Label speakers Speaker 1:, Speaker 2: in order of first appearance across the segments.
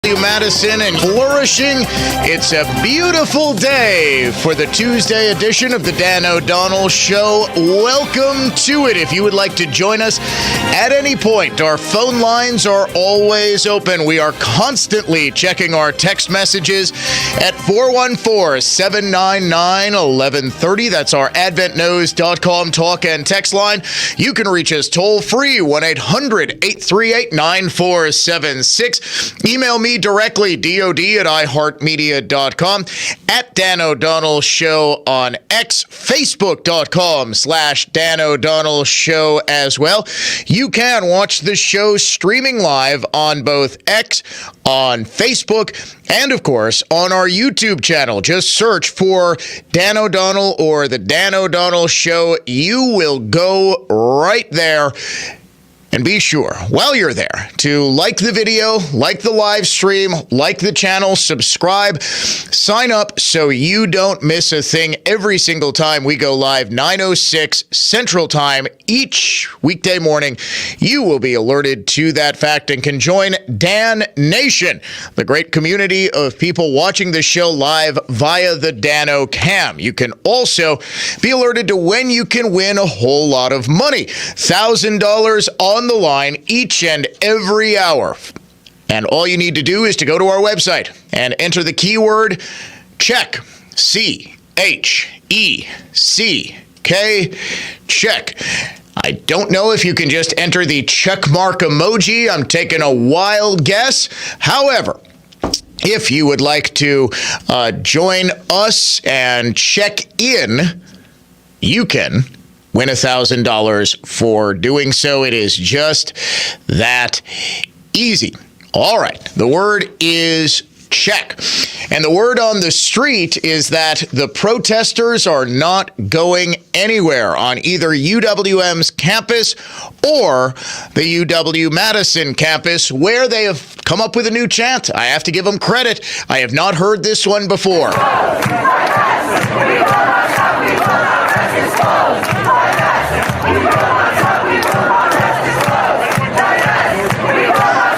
Speaker 1: UW-Madison and flourishing. It's a beautiful day for the Tuesday edition of the Dan O'Donnell Show. Welcome to it. If you would like to join us at any point, our phone lines are always open. We are constantly checking our text messages at 414-799-1130. That's our adventknows.com talk and text line. You can reach us toll free, 1-800-838-9476. Email me directly, dod@iheartmedia.com, at Dan O'Donnell Show on X, Facebook.com/Dan O'Donnell Show as well. You can watch the show streaming live on both X, on Facebook, and of course on our YouTube channel. Just search for Dan O'Donnell or the Dan O'Donnell Show. You will go right there. And be sure, while you're there, to like the video, like the live stream, like the channel, subscribe, sign up so you don't miss a thing every single time we go live, 9:06 Central Time each weekday morning. You will be alerted to that fact and can join Dan Nation, the great community of people watching the show live via the Dano Cam. You can also be alerted to when you can win a whole lot of money. $1,000 on the line each and every hour. And all you need to do is to go to our website and enter the keyword check, C-H-E-C-K, check. I don't know if you can just enter the check mark emoji. I'm taking a wild guess. However, if you would like to join us and check in, you can win $1,000 for doing so. It is just that easy. All right. The word is check. And the word on the street is that the protesters are not going anywhere on either UWM's campus or the UW-Madison campus, where they have come up with a new chant. I have to give them credit. I have not heard this one before.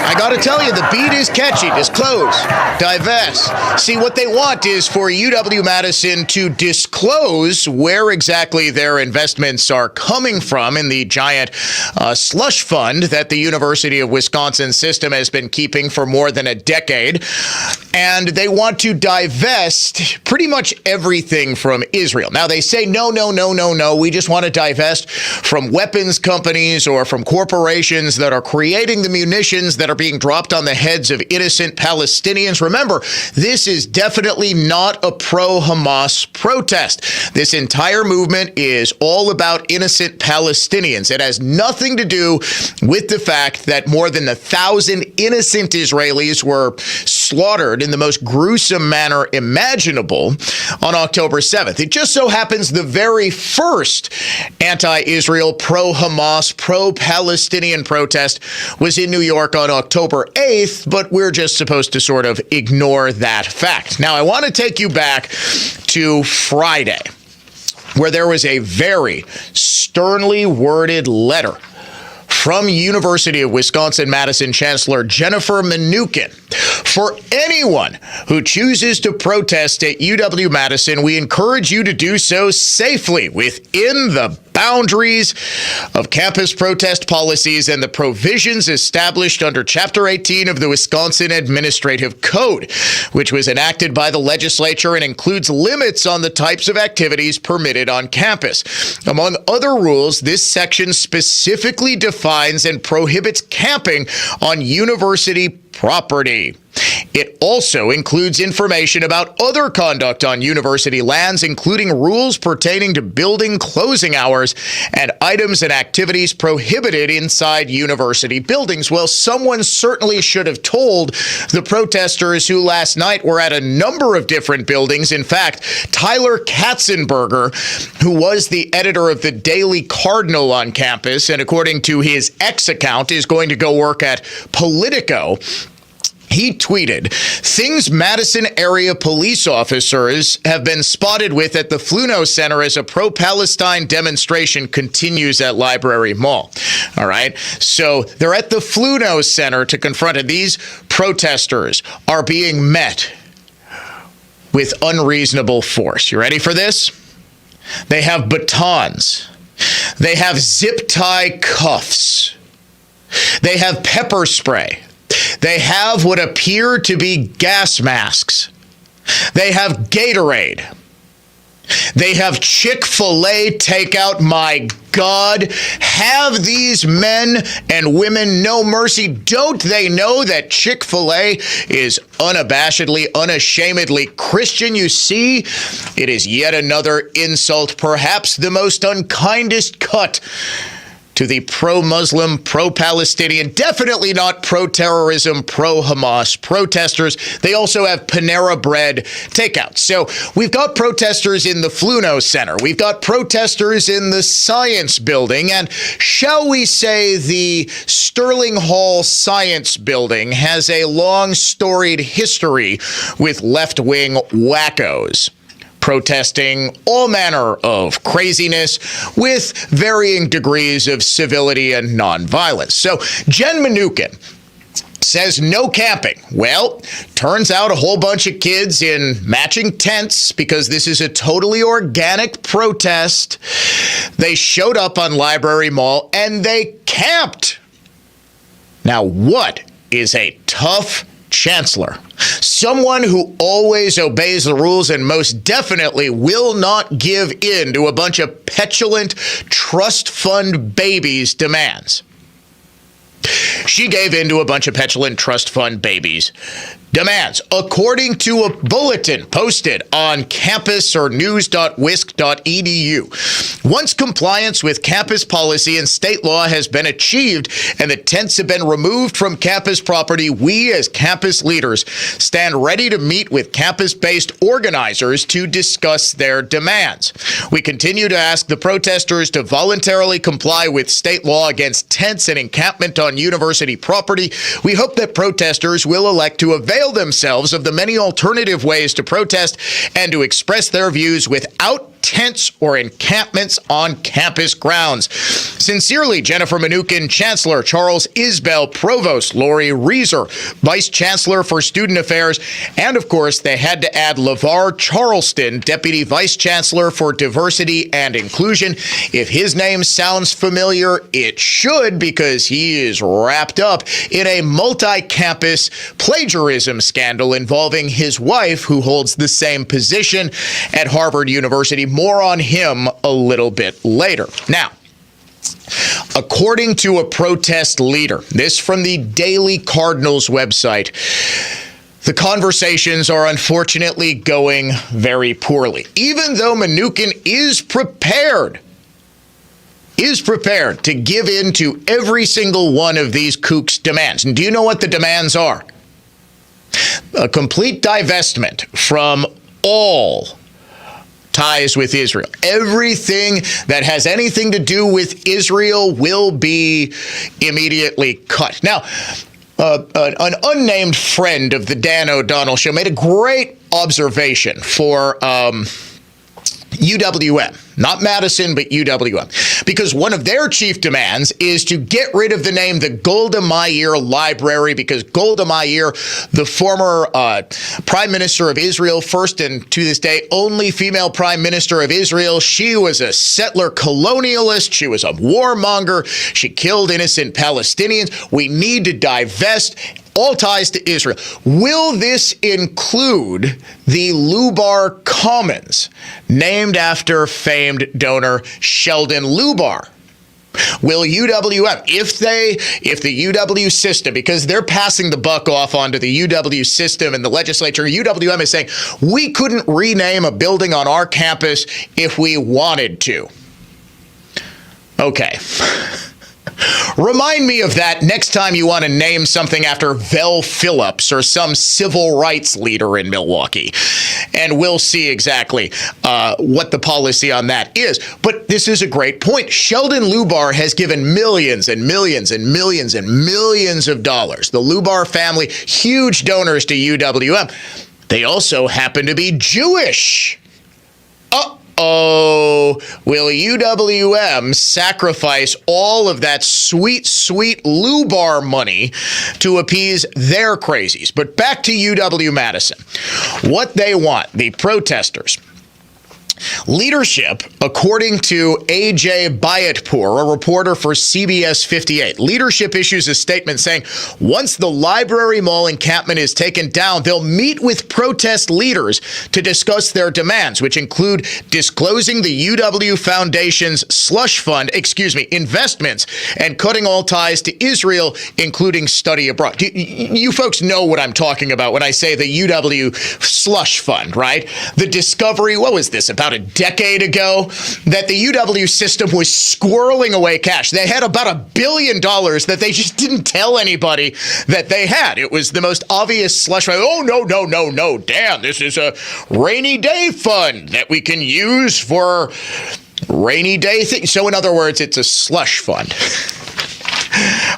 Speaker 1: I got to tell you, the beat is catchy. Disclose, divest. See, what they want is for UW-Madison to disclose where exactly their investments are coming from in the giant slush fund that the University of Wisconsin system has been keeping for more than a decade. And they want to divest pretty much everything from Israel. Now, they say, no. We just want to divest from weapons companies or from corporations that are creating the munitions that are being dropped on the heads of innocent Palestinians. Remember, this is definitely not a pro-Hamas protest. This entire movement is all about innocent Palestinians. It has nothing to do with the fact that more than 1,000 innocent Israelis were slaughtered in the most gruesome manner imaginable on October 7th. It just so happens the very first anti-Israel, pro-Hamas, pro-Palestinian protest was in New York on October 8th, but we're just supposed to sort of ignore that fact. Now, I want to take you back to Friday, where there was a very sternly worded letter from University of Wisconsin-Madison Chancellor Jennifer Mnuchin. For anyone who chooses to protest at UW-Madison, we encourage you to do so safely within the boundaries of campus protest policies and the provisions established under Chapter 18 of the Wisconsin Administrative Code, which was enacted by the legislature and includes limits on the types of activities permitted on campus. Among other rules, this section specifically defines and prohibits camping on university property. It also includes information about other conduct on university lands, including rules pertaining to building closing hours and items and activities prohibited inside university buildings. Well, someone certainly should have told the protesters who last night were at a number of different buildings. In fact, Tyler Katzenberger, who was the editor of the Daily Cardinal on campus, and according to his X account, is going to go work at Politico. He tweeted, "Things Madison area police officers have been spotted with at the Fluno Center as a pro-Palestine demonstration continues at Library Mall." All right. So they're at the Fluno Center to confront it. These protesters are being met with unreasonable force. You ready for this? They have batons. They have zip tie cuffs. They have pepper spray. They have what appear to be gas masks. They have Gatorade. They have Chick-fil-A takeout. My God, have these men and women no mercy? Don't they know that Chick-fil-A is unabashedly, unashamedly Christian? You see, it is yet another insult, perhaps the most unkindest cut to the pro-Muslim, pro-Palestinian, definitely not pro-terrorism, pro-Hamas protesters. They also have Panera Bread takeout. So we've got protesters in the Fluno Center. We've got protesters in the Science Building. And shall we say the Sterling Hall Science Building has a long storied history with left-wing wackos protesting all manner of craziness with varying degrees of civility and nonviolence. So Jen Mnuchin says no camping. Well, turns out a whole bunch of kids in matching tents, because this is a totally organic protest. They showed up on Library Mall and they camped. Now, what is a tough chancellor? Someone who always obeys the rules and most definitely will not give in to a bunch of petulant trust fund babies' demands. She gave in to a bunch of petulant trust fund babies' demands, according to a bulletin posted on campus or news.wisc.edu. Once compliance with campus policy and state law has been achieved and the tents have been removed from campus property, we as campus leaders stand ready to meet with campus-based organizers to discuss their demands. We continue to ask the protesters to voluntarily comply with state law against tents and encampment on university property. We hope that protesters will elect to avail themselves of the many alternative ways to protest and to express their views without tents or encampments on campus grounds. Sincerely, Jennifer Mnuchin, Chancellor Charles Isbell, Provost Lori Reeser, Vice Chancellor for Student Affairs, and of course, they had to add LeVar Charleston, Deputy Vice Chancellor for Diversity and Inclusion. If his name sounds familiar, it should, because he is wrapped up in a multi-campus plagiarism scandal involving his wife, who holds the same position at Harvard University. More on him a little bit later. Now, according to a protest leader, this from the Daily Cardinals website, the conversations are unfortunately going very poorly. Even though Mnuchin is prepared to give in to every single one of these kooks' demands. And do you know what the demands are? A complete divestment from all ties with Israel. Everything that has anything to do with Israel will be immediately cut. Now, an unnamed friend of the Dan O'Donnell Show made a great observation for UWM, not Madison, but UWM, because one of their chief demands is to get rid of the name the Golda Meir Library, because Golda Meir, the former prime minister of Israel, first and to this day only female prime minister of Israel, she was a settler colonialist. She was a warmonger. She killed innocent Palestinians. We need to divest all ties to Israel. Will this include the Lubar Commons, named after famed donor Sheldon Lubar? Will UWM, if the UW system, because they're passing the buck off onto the UW system and the legislature, UWM is saying, we couldn't rename a building on our campus if we wanted to. Okay. Remind me of that next time you want to name something after Vel Phillips or some civil rights leader in Milwaukee. And we'll see exactly what the policy on that is. But this is a great point. Sheldon Lubar has given millions and millions and millions and millions of dollars. The Lubar family, huge donors to UWM. They also happen to be Jewish. Oh, will UWM sacrifice all of that sweet, sweet Lubar money to appease their crazies? But back to UW-Madison. What they want, the protesters. Leadership, according to AJ Bayatpour, a reporter for CBS 58, leadership issues a statement saying once the Library Mall encampment is taken down, they'll meet with protest leaders to discuss their demands, which include disclosing the UW Foundation's slush fund, investments, and cutting all ties to Israel, including study abroad. You folks know what I'm talking about when I say the UW slush fund, right? The discovery, what was this, about a decade ago, that the UW system was squirreling away cash. They had about $1 billion that they just didn't tell anybody that they had. It was the most obvious slush fund. Oh, no, Dan, this is a rainy day fund that we can use for rainy day things. So in other words, it's a slush fund.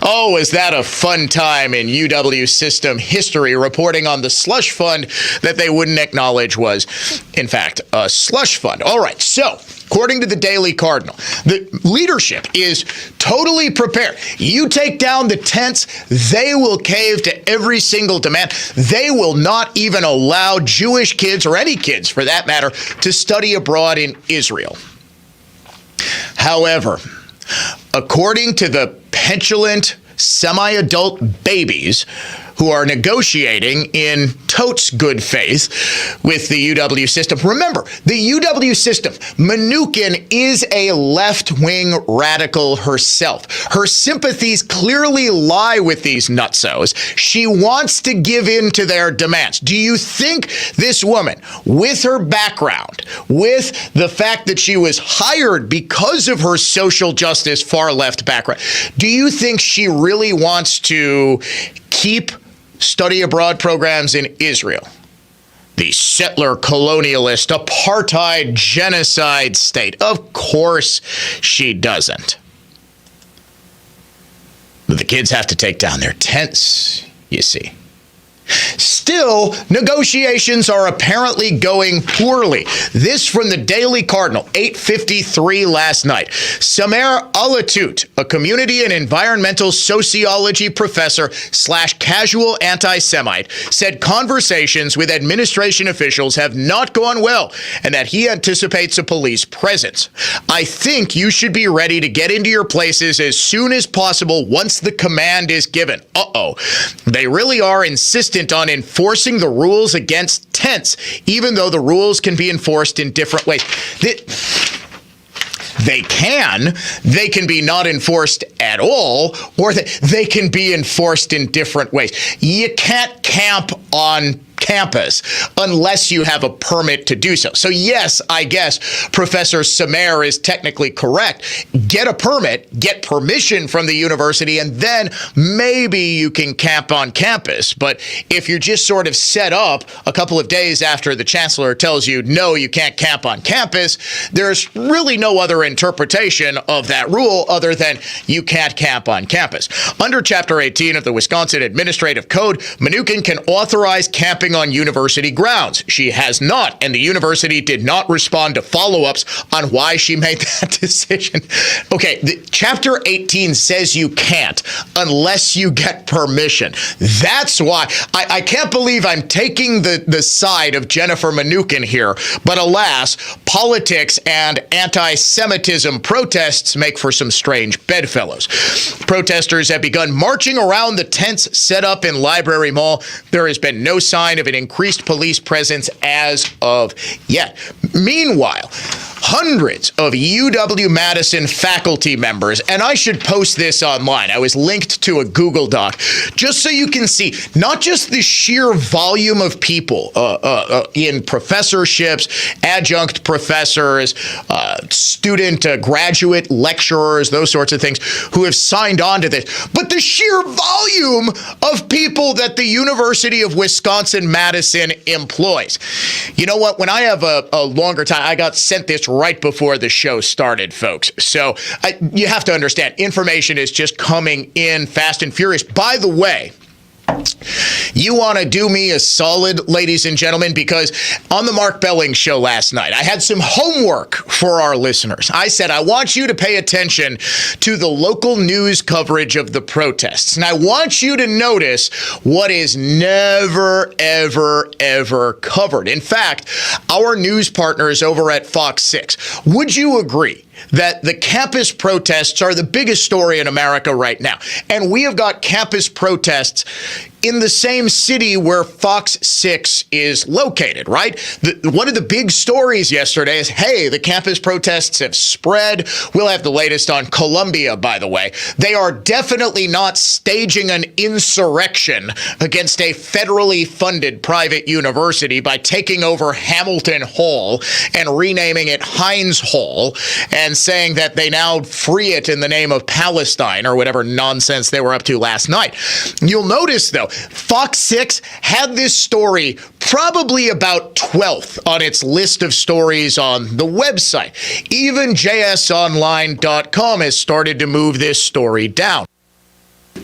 Speaker 1: Oh, is that a fun time in UW system history, reporting on the slush fund that they wouldn't acknowledge was, in fact, a slush fund. All right, so according to the Daily Cardinal, the leadership is totally prepared. You take down the tents, they will cave to every single demand. They will not even allow Jewish kids, or any kids for that matter, to study abroad in Israel. However, according to the petulant, semi-adult babies who are negotiating in totes good faith with the UW system. Remember, the UW system, Mnuchin is a left-wing radical herself. Her sympathies clearly lie with these nutsos. She wants to give in to their demands. Do you think this woman, with her background, with the fact that she was hired because of her social justice far-left background, do you think she really wants to keep study abroad programs in Israel, the settler, colonialist, apartheid, genocide state? Of course she doesn't. But the kids have to take down their tents, you see. Still, negotiations are apparently going poorly. This from the Daily Cardinal, 8:53 last night. Samer Alatut, a community and environmental sociology professor / casual anti-Semite, said conversations with administration officials have not gone well and that he anticipates a police presence. I think you should be ready to get into your places as soon as possible once the command is given. They really are insistent on enforcing the rules against tents, even though the rules can be enforced in different ways. They can be not enforced at all, or they can be enforced in different ways. You can't camp on campus unless you have a permit to do so. So yes, I guess Professor Samer is technically correct. Get a permit, get permission from the university, and then maybe you can camp on campus. But if you're just sort of set up a couple of days after the chancellor tells you, no, you can't camp on campus, there's really no other interpretation of that rule other than you can't camp on campus. Under Chapter 18 of the Wisconsin Administrative Code, Mnuchin can authorize camping on university grounds. She has not, and the university did not respond to follow-ups on why she made that decision. Okay, Chapter 18 says you can't unless you get permission. That's why I can't believe I'm taking the side of Jennifer Mnuchin here, but alas, politics and anti-Semitism protests make for some strange bedfellows. Protesters have begun marching around the tents set up in Library Mall. There has been no sign of an increased police presence as of yet. Meanwhile, Hundreds of UW-Madison faculty members, and I should post this online. I was linked to a Google Doc, just so you can see not just the sheer volume of people in professorships, adjunct professors, student, graduate lecturers, those sorts of things, who have signed on to this, but the sheer volume of people that the University of Wisconsin-Madison employs. You know what? When I have a longer time, I got sent this right before the show started, folks. So you have to understand, information is just coming in fast and furious. By the way, you want to do me a solid, ladies and gentlemen, because on the Mark Belling show last night, I had some homework for our listeners. I said, I want you to pay attention to the local news coverage of the protests. And I want you to notice what is never, ever, ever covered. In fact, our news partners over at Fox 6, would you agree that the campus protests are the biggest story in America right now? And we have got campus protests in the same city where Fox 6 is located, right? One of the big stories yesterday is, hey, the campus protests have spread. We'll have the latest on Columbia, by the way. They are definitely not staging an insurrection against a federally funded private university by taking over Hamilton Hall and renaming it Heinz Hall and saying that they now free it in the name of Palestine or whatever nonsense they were up to last night. You'll notice, though, Fox 6 had this story probably about 12th on its list of stories on the website. Even jsonline.com has started to move this story down.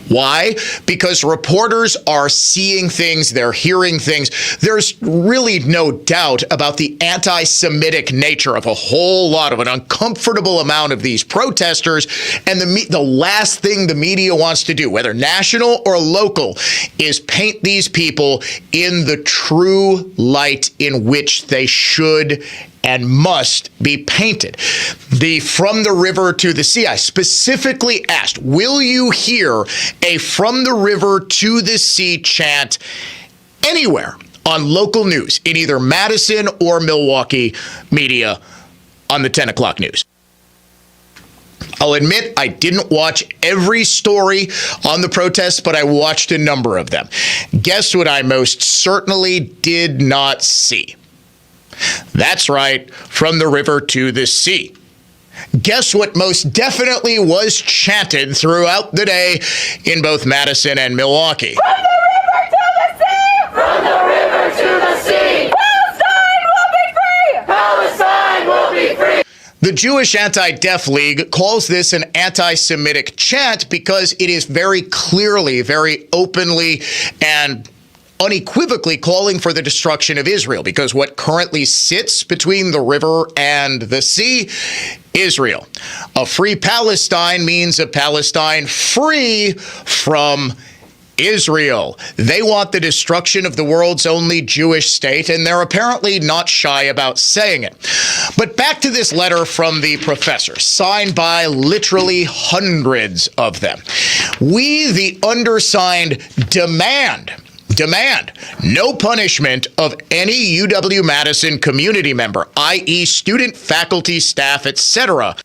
Speaker 1: Why? Because reporters are seeing things, they're hearing things. There's really no doubt about the anti-Semitic nature of a whole lot of an uncomfortable amount of these protesters. And the last thing the media wants to do, whether national or local, is paint these people in the true light in which they should and must be painted. The From the River to the Sea, I specifically asked, will you hear a From the River to the Sea chant anywhere on local news in either Madison or Milwaukee media on the 10 o'clock news? I'll admit I didn't watch every story on the protests, but I watched a number of them. Guess what I most certainly did not see? That's right, From the River to the Sea. Guess what most definitely was chanted throughout the day in both Madison and Milwaukee?
Speaker 2: From the river to the sea! From the river to the sea! Palestine will be free! Palestine will be free!
Speaker 1: The Jewish Anti-Deaf League calls this an anti-Semitic chant because it is very clearly, very openly, and unequivocally calling for the destruction of Israel, because what currently sits between the river and the sea, Israel. A free Palestine means a Palestine free from Israel. They want the destruction of the world's only Jewish state, and they're apparently not shy about saying it. But back to this letter from the professor, signed by literally hundreds of them. We, the undersigned, demand no punishment of any UW-Madison community member, i.e. student, faculty, staff, etc.,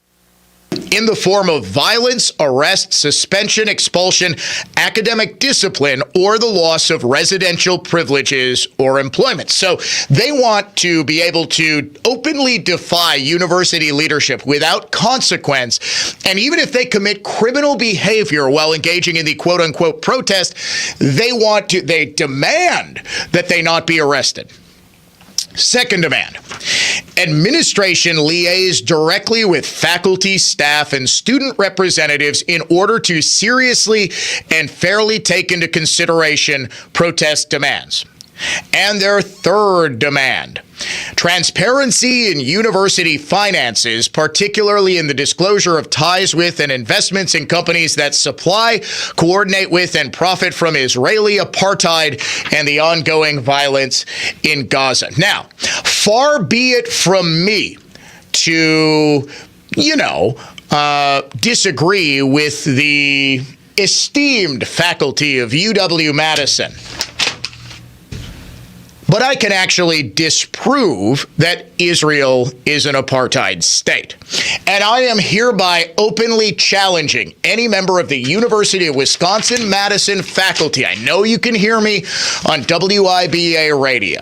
Speaker 1: in the form of violence, arrest, suspension, expulsion, academic discipline, or the loss of residential privileges or employment. So they want to be able to openly defy university leadership without consequence. And even if they commit criminal behavior while engaging in the quote unquote protest, they demand that they not be arrested. Second demand, administration liaise directly with faculty, staff, and student representatives in order to seriously and fairly take into consideration protest demands. And their third demand, transparency in university finances, particularly in the disclosure of ties with and investments in companies that supply, coordinate with, and profit from Israeli apartheid and the ongoing violence in Gaza. Now, far be it from me to, disagree with the esteemed faculty of UW-Madison. but I can actually disprove that Israel is an apartheid state. And I am hereby openly challenging any member of the University of Wisconsin-Madison faculty. I know you can hear me on WIBA radio.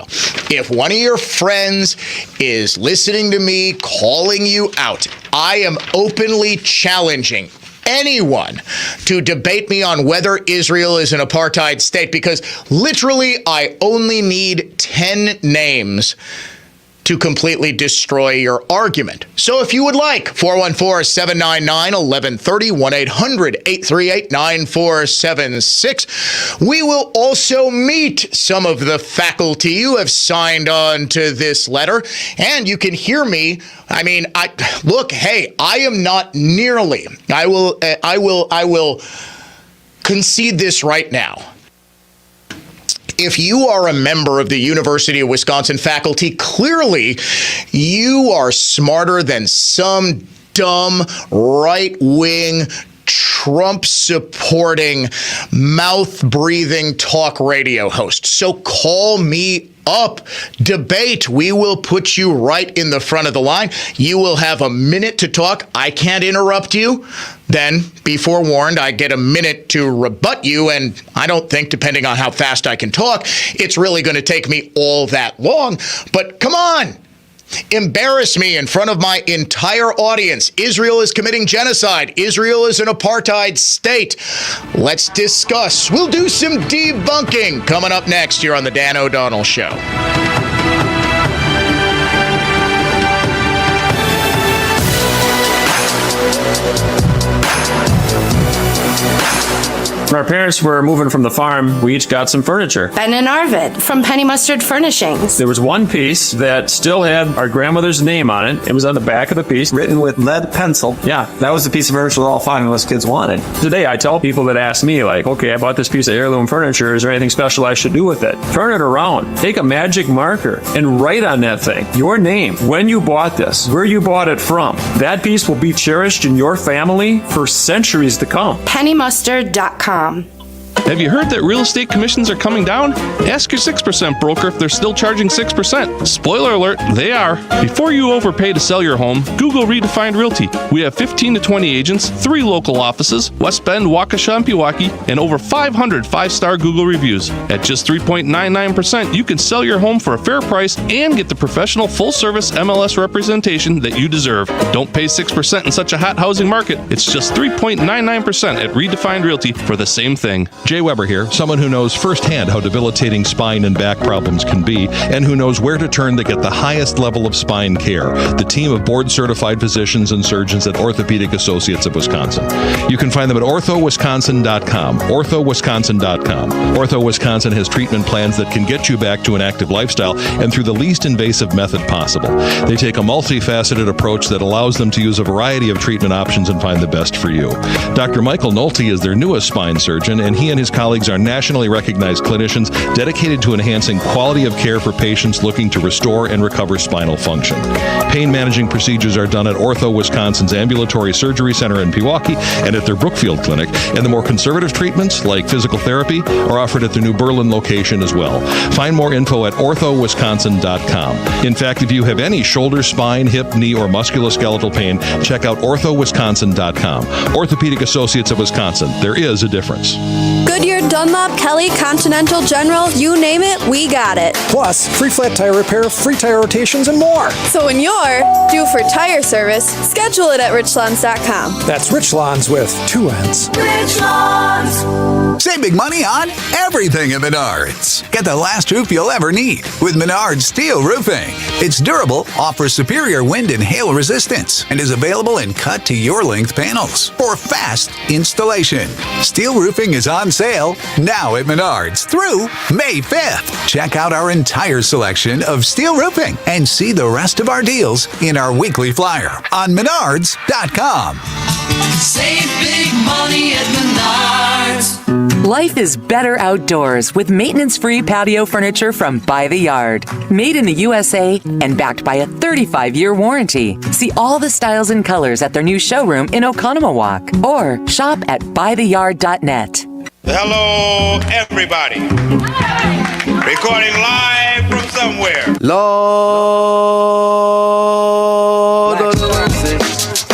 Speaker 1: If one of your friends is listening to me, calling you out, I am openly challenging anyone to debate me on whether Israel is an apartheid state, because literally I only need 10 names to completely destroy your argument. So if you would like, 414-799-1130, 1-800-838-9476. We will also meet some of the faculty who have signed on to this letter, and you can hear me. I am not nearly. I will concede this right now. If you are a member of the University of Wisconsin faculty, clearly you are smarter than some dumb right-wing Trump-supporting, mouth-breathing talk radio host. So call me up, debate. We will put you right in the front of the line. You will have a minute to talk. I can't interrupt you. Then, be forewarned, I get a minute to rebut you, and I don't think, depending on how fast I can talk, it's really going to take me all that long. But come on. Embarrass me in front of my entire audience. Israel is committing genocide. Israel is an apartheid state. Let's discuss. We'll do some debunking coming up next here on the Dan O'Donnell Show.
Speaker 3: When our parents were moving from the farm, we each got some furniture.
Speaker 4: Ben and Arvid from Penny Mustard Furnishings.
Speaker 3: There was one piece that still had our grandmother's name on it. It was on the back of the piece.
Speaker 5: Written with lead pencil.
Speaker 3: Yeah.
Speaker 5: That was the piece of furniture that all five of us kids wanted.
Speaker 3: Today, I tell people that ask me, like, okay, I bought this piece of heirloom furniture. Is there anything special I should do with it? Turn it around. Take a magic marker and write on that thing your name, when you bought this, where you bought it from. That piece will be cherished in your family for centuries to come.
Speaker 4: PennyMustard.com.
Speaker 6: Have you heard that real estate commissions are coming down? Ask your 6% broker if they're still charging 6%. Spoiler alert, they are. Before you overpay to sell your home, Google Redefined Realty. We have 15 to 20 agents, 3 local offices, West Bend, Waukesha, and Pewaukee, and over 500 5-star Google reviews. At just 3.99%, you can sell your home for a fair price and get the professional full-service MLS representation that you deserve. Don't pay 6% in such a hot housing market. It's just 3.99% at Redefined Realty for the same thing.
Speaker 7: Jay Weber here, someone who knows firsthand how debilitating spine and back problems can be, and who knows where to turn to get the highest level of spine care. The team of board-certified physicians and surgeons at Orthopedic Associates of Wisconsin. You can find them at orthowisconsin.com. orthowisconsin.com. Ortho Wisconsin has treatment plans that can get you back to an active lifestyle and through the least invasive method possible. They take a multifaceted approach that allows them to use a variety of treatment options and find the best for you. Dr. Michael Nolte is their newest spine surgeon, and he and his colleagues are nationally recognized clinicians dedicated to enhancing quality of care for patients looking to restore and recover spinal function. Pain managing procedures are done at Ortho Wisconsin's Ambulatory Surgery Center in Pewaukee and at their Brookfield Clinic, and the more conservative treatments, like physical therapy, are offered at their New Berlin location as well. Find more info at orthowisconsin.com. In fact, if you have any shoulder, spine, hip, knee, or musculoskeletal pain, check out orthowisconsin.com. Orthopedic Associates of Wisconsin. There is a difference.
Speaker 8: Goodyear, Dunlop, Kelly, Continental, General, you name it, we got it.
Speaker 9: Plus, free flat tire repair, free tire rotations, and more.
Speaker 8: So when you're due for tire service, schedule it at richlawns.com.
Speaker 9: That's Rich Lawns with 2 N's.
Speaker 2: Rich Lawns.
Speaker 10: Save big money on everything at Menards. Get the last roof you'll ever need with Menards Steel Roofing. It's durable, offers superior wind and hail resistance, and is available in cut-to-your-length panels for fast installation. Steel roofing is on sale now at Menards through May 5th. Check out our entire selection of steel roofing and see the rest of our deals in our weekly flyer on menards.com.
Speaker 11: Save big money at Menards.
Speaker 12: Life is better outdoors with maintenance-free patio furniture from By the Yard. Made in the USA and backed by a 35-year warranty. See all the styles and colors at their new showroom in Oconomowoc or shop at bytheyard.net.
Speaker 13: Hello, everybody. Recording live from Lord of mercy.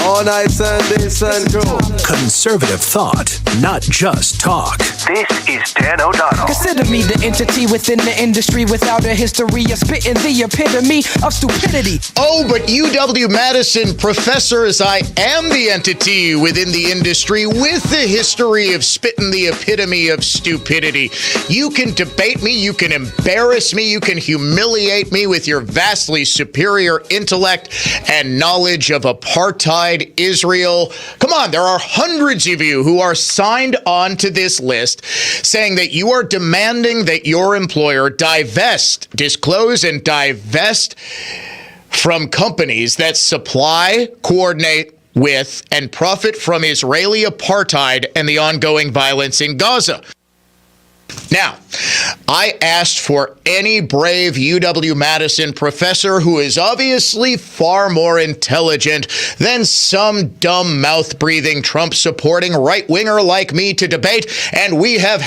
Speaker 13: All night Sundays and crew.
Speaker 9: Conservative thought, not just talk.
Speaker 14: This is Dan O'Donnell.
Speaker 15: Consider me the entity within the industry without a history of spitting the epitome of stupidity.
Speaker 1: Oh, but UW-Madison professors, I am the entity within the industry with the history of spitting the epitome of stupidity. You can debate me, you can embarrass me, you can humiliate me with your vastly superior intellect and knowledge of apartheid Israel. Come on, there are hundreds of you who are signed on to this list saying that you are demanding that your employer disclose and divest from companies that supply, coordinate with, and profit from Israeli apartheid and the ongoing violence in Gaza. Now, I asked for any brave UW-Madison professor who is obviously far more intelligent than some dumb mouth-breathing Trump-supporting right-winger like me to debate, and we have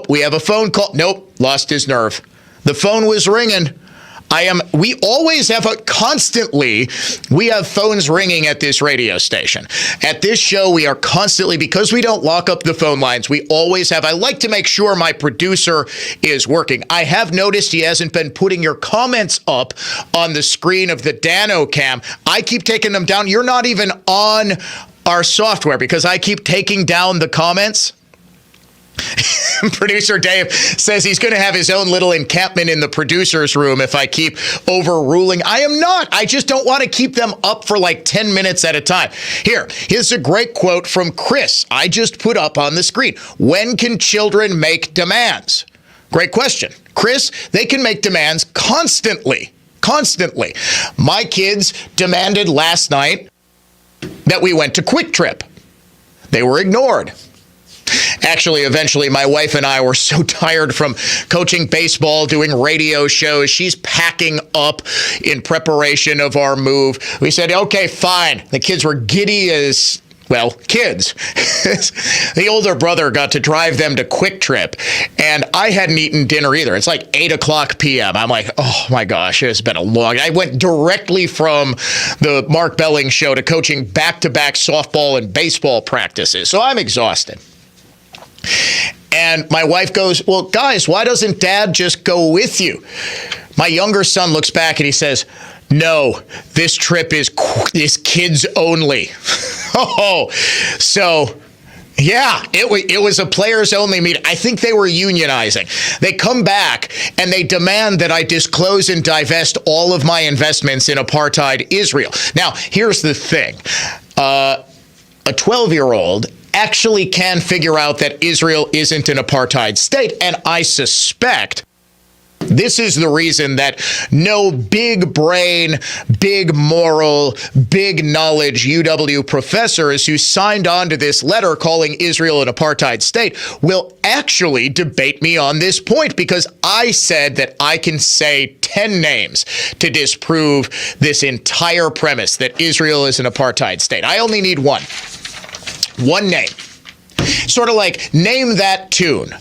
Speaker 1: we have a phone call. Nope, lost his nerve. The phone was ringing. We always have constantly, we have phones ringing at this radio station. At this show, we are constantly, because we don't lock up the phone lines, we always have, I like to make sure my producer is working. I have noticed he hasn't been putting your comments up on the screen of the Dano cam. I keep taking them down. You're not even on our software because I keep taking down the comments. Producer Dave says he's going to have his own little encampment in the producer's room if I keep overruling. I am not. I just don't want to keep them up for like 10 minutes at a time. Here's a great quote from Chris. I just put up on the screen. When can children make demands? Great question. Chris, they can make demands constantly. Constantly. My kids demanded last night that we went to Quick Trip. They were ignored. Actually, eventually, my wife and I were so tired from coaching baseball, doing radio shows. She's packing up in preparation of our move. We said, okay, fine. The kids were giddy as, well, kids. The older brother got to drive them to Quick Trip, and I hadn't eaten dinner either. It's like 8 o'clock p.m. I'm like, oh, my gosh, it's been a long... I went directly from the Mark Belling show to coaching back-to-back softball and baseball practices, so I'm exhausted. And my wife goes, well, guys, why doesn't Dad just go with you? My younger son looks back and he says, no, this trip is kids only. Oh, so yeah, it was a players only meeting. I think they were unionizing. They come back and they demand that I disclose and divest all of my investments in apartheid Israel. Now, here's the thing. A 12-year-old actually can figure out that Israel isn't an apartheid state, and I suspect this is the reason that no big brain, big moral, big knowledge UW professors who signed on to this letter calling Israel an apartheid state will actually debate me on this point, because I said that I can say 10 names to disprove this entire premise that Israel is an apartheid state. I only need one. One name. Sort of like name that tune.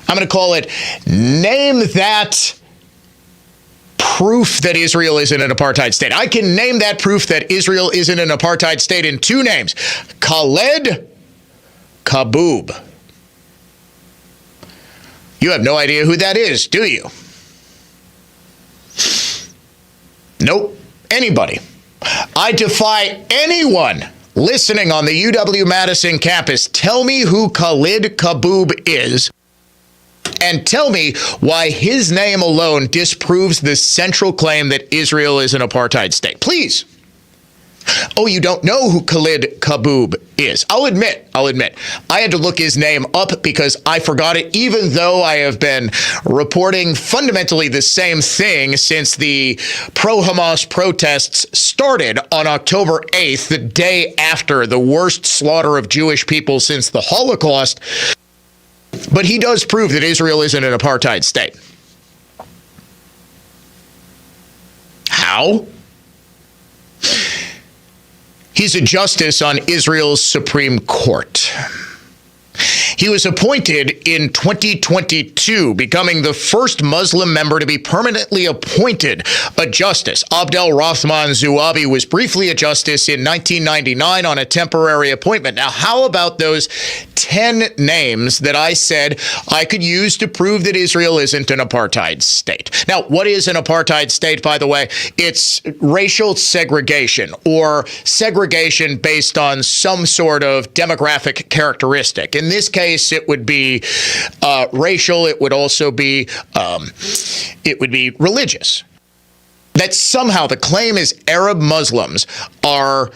Speaker 1: I'm going to call it name that proof that Israel isn't an apartheid state. I can name that proof that Israel isn't an apartheid state in two names. Khaled Kaboub. You have no idea who that is, do you? Nope. Anybody. I defy anyone listening on the UW-Madison campus, tell me who Khaled Kaboub is, and tell me why his name alone disproves the central claim that Israel is an apartheid state. Please. Oh, you don't know who Khaled Kaboub is. I'll admit, I had to look his name up because I forgot it, even though I have been reporting fundamentally the same thing since the pro-Hamas protests started on October 8th, the day after the worst slaughter of Jewish people since the Holocaust. But he does prove that Israel isn't an apartheid state. How? He's a justice on Israel's Supreme Court. He was appointed in 2022, becoming the first Muslim member to be permanently appointed a justice. Abdel Rahman Zouabi was briefly a justice in 1999 on a temporary appointment. Now, how about those 10 names that I said I could use to prove that Israel isn't an apartheid state? Now, what is an apartheid state, by the way? It's racial segregation, or segregation based on some sort of demographic characteristic. In this case, it would be racial. It would also be religious. That somehow the claim is Arab Muslims are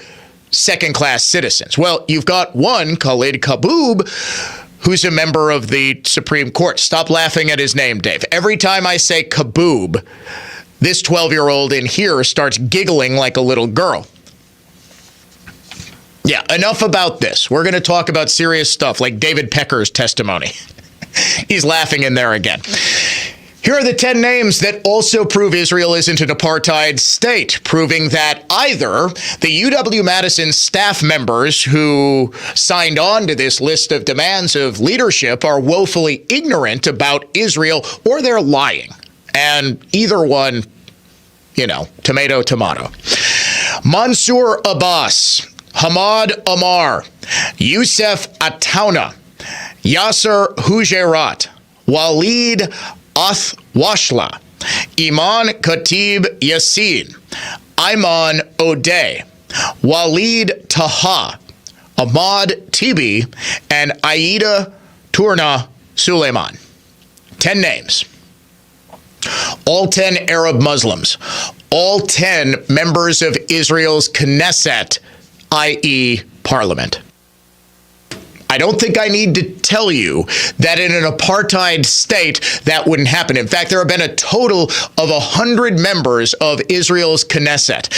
Speaker 1: second-class citizens. Well, you've got one, Khalid Kaboub, who's a member of the Supreme Court. Stop laughing at his name, Dave. Every time I say Kaboub, this 12-year-old in here starts giggling like a little girl. Yeah, enough about this. We're going to talk about serious stuff like David Pecker's testimony. He's laughing in there again. Here are the 10 names that also prove Israel isn't an apartheid state, proving that either the UW-Madison staff members who signed on to this list of demands of leadership are woefully ignorant about Israel, or they're lying. And either one, tomato, tomato. Mansour Abbas, Hamad Amar, Youssef Atauna, Yasser Hujerat, Walid Athwashla, Iman Khatib Yassin, Ayman Odeh, Walid Taha, Ahmad Tibi, and Aida Turna Suleiman. 10 names. All 10 Arab Muslims. All 10 members of Israel's Knesset, i.e. parliament. I don't think I need to tell you that in an apartheid state that wouldn't happen. In fact, there have been a total of 100 members of Israel's Knesset.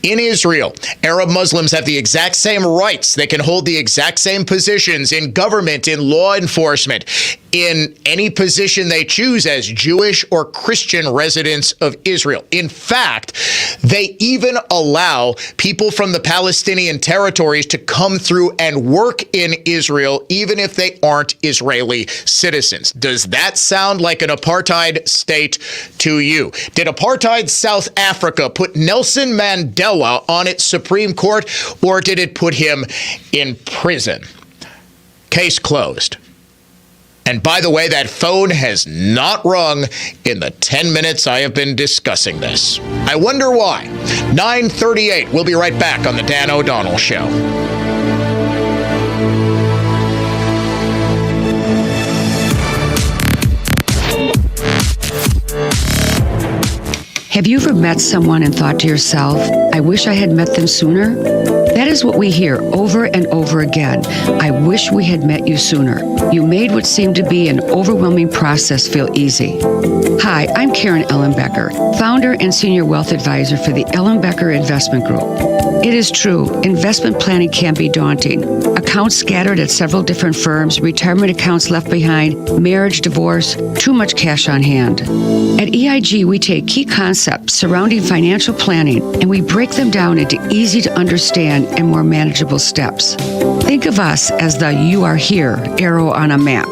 Speaker 1: In Israel, Arab Muslims have the exact same rights. They can hold the exact same positions in government, in law enforcement, in any position they choose as Jewish or Christian residents of Israel. In fact, they even allow people from the Palestinian territories to come through and work in Israel, even if they aren't Israeli citizens. Does that sound like an apartheid state to you? Did apartheid South Africa put Nelson Mandela on its Supreme Court, or did it put him in prison? Case closed. And by the way, that phone has not rung in the 10 minutes I have been discussing this. I wonder why. 9:38. We'll be right back on the Dan O'Donnell Show.
Speaker 16: Have you ever met someone and thought to yourself, I wish I had met them sooner? That is what we hear over and over again. I wish we had met you sooner. You made what seemed to be an overwhelming process feel easy. Hi, I'm Karen Ellenbecker, founder and senior wealth advisor for the Ellenbecker Investment Group. It is true, investment planning can be daunting. Accounts scattered at several different firms, retirement accounts left behind, marriage, divorce, too much cash on hand. At EIG, we take key concepts surrounding financial planning and we break them down into easy to understand and more manageable steps. Think of us as the "you are here" arrow on a map.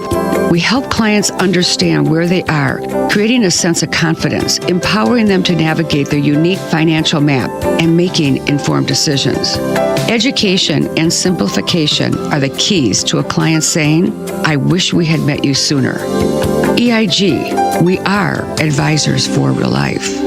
Speaker 16: We help clients understand where they are, creating a sense of confidence, empowering them to navigate their unique financial map, and making informed decisions. Education and simplification are the keys to a client saying, I wish we had met you sooner. EIG, we are advisors for real life.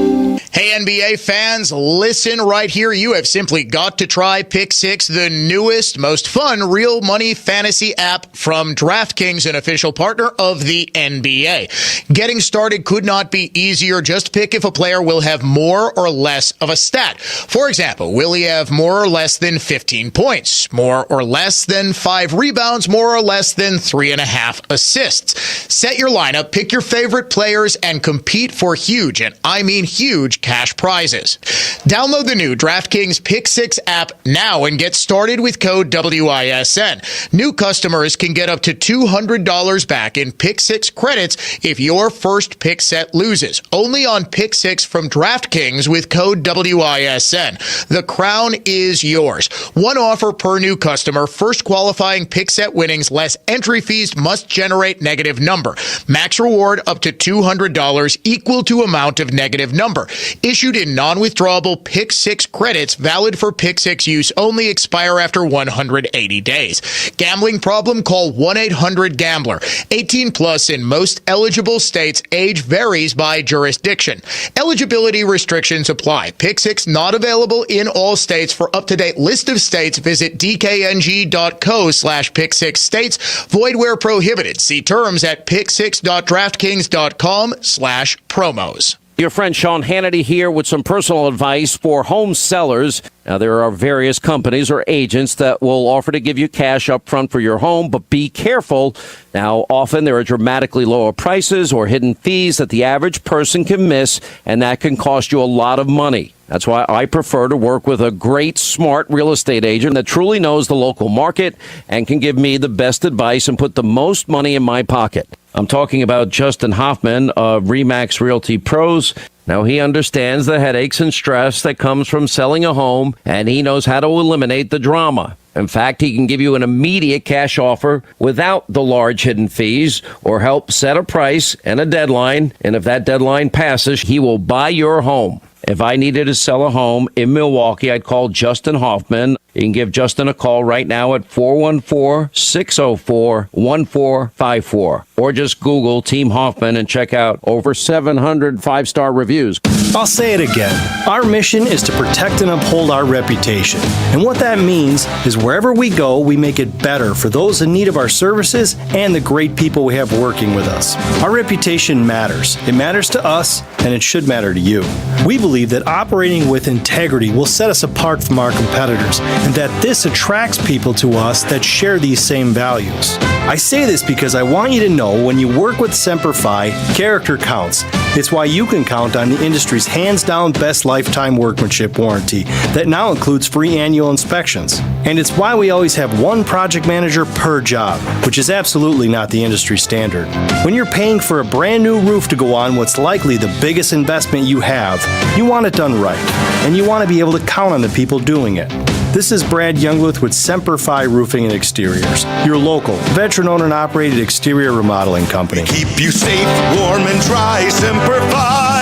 Speaker 1: Hey, NBA fans, listen right here. You have simply got to try Pick Six, the newest, most fun real money fantasy app from DraftKings, an official partner of the NBA. Getting started could not be easier. Just pick if a player will have more or less of a stat. For example, will he have more or less than 15 points, more or less than 5 rebounds, more or less than 3.5 assists? Set your lineup, pick your favorite players, and compete for huge, and I mean huge, cash prizes. Download the new DraftKings Pick 6 app now and get started with code WISN. New customers can get up to $200 back in Pick 6 credits if your first pick set loses. Only on Pick 6 from DraftKings with code WISN. The crown is yours. One offer per new customer. First qualifying pick set winnings less entry fees must generate negative number. Max reward up to $200 equal to amount of negative number. Issued in non-withdrawable Pick 6 credits, valid for Pick 6 use only, expire after 180 days. Gambling problem? Call 1-800-GAMBLER. 18 plus in most eligible states. Age varies by jurisdiction. Eligibility restrictions apply. Pick 6 not available in all states. For up-to-date list of states, visit dkng.co/pick6states. Void where prohibited. See terms at pick6.draftkings.com/promos.
Speaker 17: Your friend Sean Hannity here with some personal advice for home sellers. Now, there are various companies or agents that will offer to give you cash up front for your home, but be careful. Now, often there are dramatically lower prices or hidden fees that the average person can miss, and that can cost you a lot of money. That's why I prefer to work with a great, smart real estate agent that truly knows the local market and can give me the best advice and put the most money in my pocket. I'm talking about Justin Hoffman of Remax Realty Pros. Now, he understands the headaches and stress that comes from selling a home, and he knows how to eliminate the drama. In fact, he can give you an immediate cash offer without the large hidden fees or help set a price and a deadline. And if that deadline passes, he will buy your home. If I needed to sell a home in Milwaukee, I'd call Justin Hoffman. You can give Justin a call right now at 414-604-1454. Or just Google Team Hoffman and check out over 700 five-star reviews.
Speaker 18: I'll say it again. Our mission is to protect and uphold our reputation. And what that means is wherever we go, we make it better for those in need of our services and the great people we have working with us. Our reputation matters. It matters to us, and it should matter to you. We believe that operating with integrity will set us apart from our competitors, and that this attracts people to us that share these same values. I say this because I want you to know when you work with Semper Fi, character counts. It's why you can count on the industry's hands-down best lifetime workmanship warranty that now includes free annual inspections. And it's why we always have one project manager per job, which is absolutely not the industry standard. When you're paying for a brand new roof to go on what's likely the biggest investment you have, you want it done right, and you want to be able to count on the people doing it. This is Brad Youngblood with Semper Fi Roofing and Exteriors, your local, veteran-owned and operated exterior remodeling company.
Speaker 19: Keep you safe, warm, and dry, Semper Fi.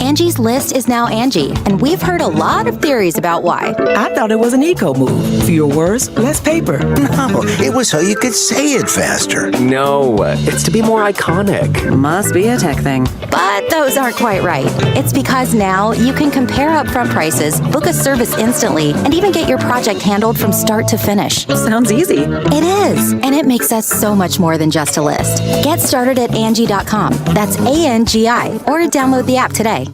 Speaker 20: Angie's List is now Angie, and we've heard a lot of theories about why.
Speaker 21: I thought it was an eco move. Fewer words, less paper.
Speaker 22: No, it was so you could say it faster.
Speaker 23: No, it's to be more iconic.
Speaker 21: Must be a tech thing.
Speaker 20: But those aren't quite right. It's because now you can compare upfront prices, book a service instantly, and even get your project handled from start to finish.
Speaker 21: Sounds easy.
Speaker 20: It is, and it makes us so much more than just a list. Get started at Angie.com. That's ANGI, or download the app today.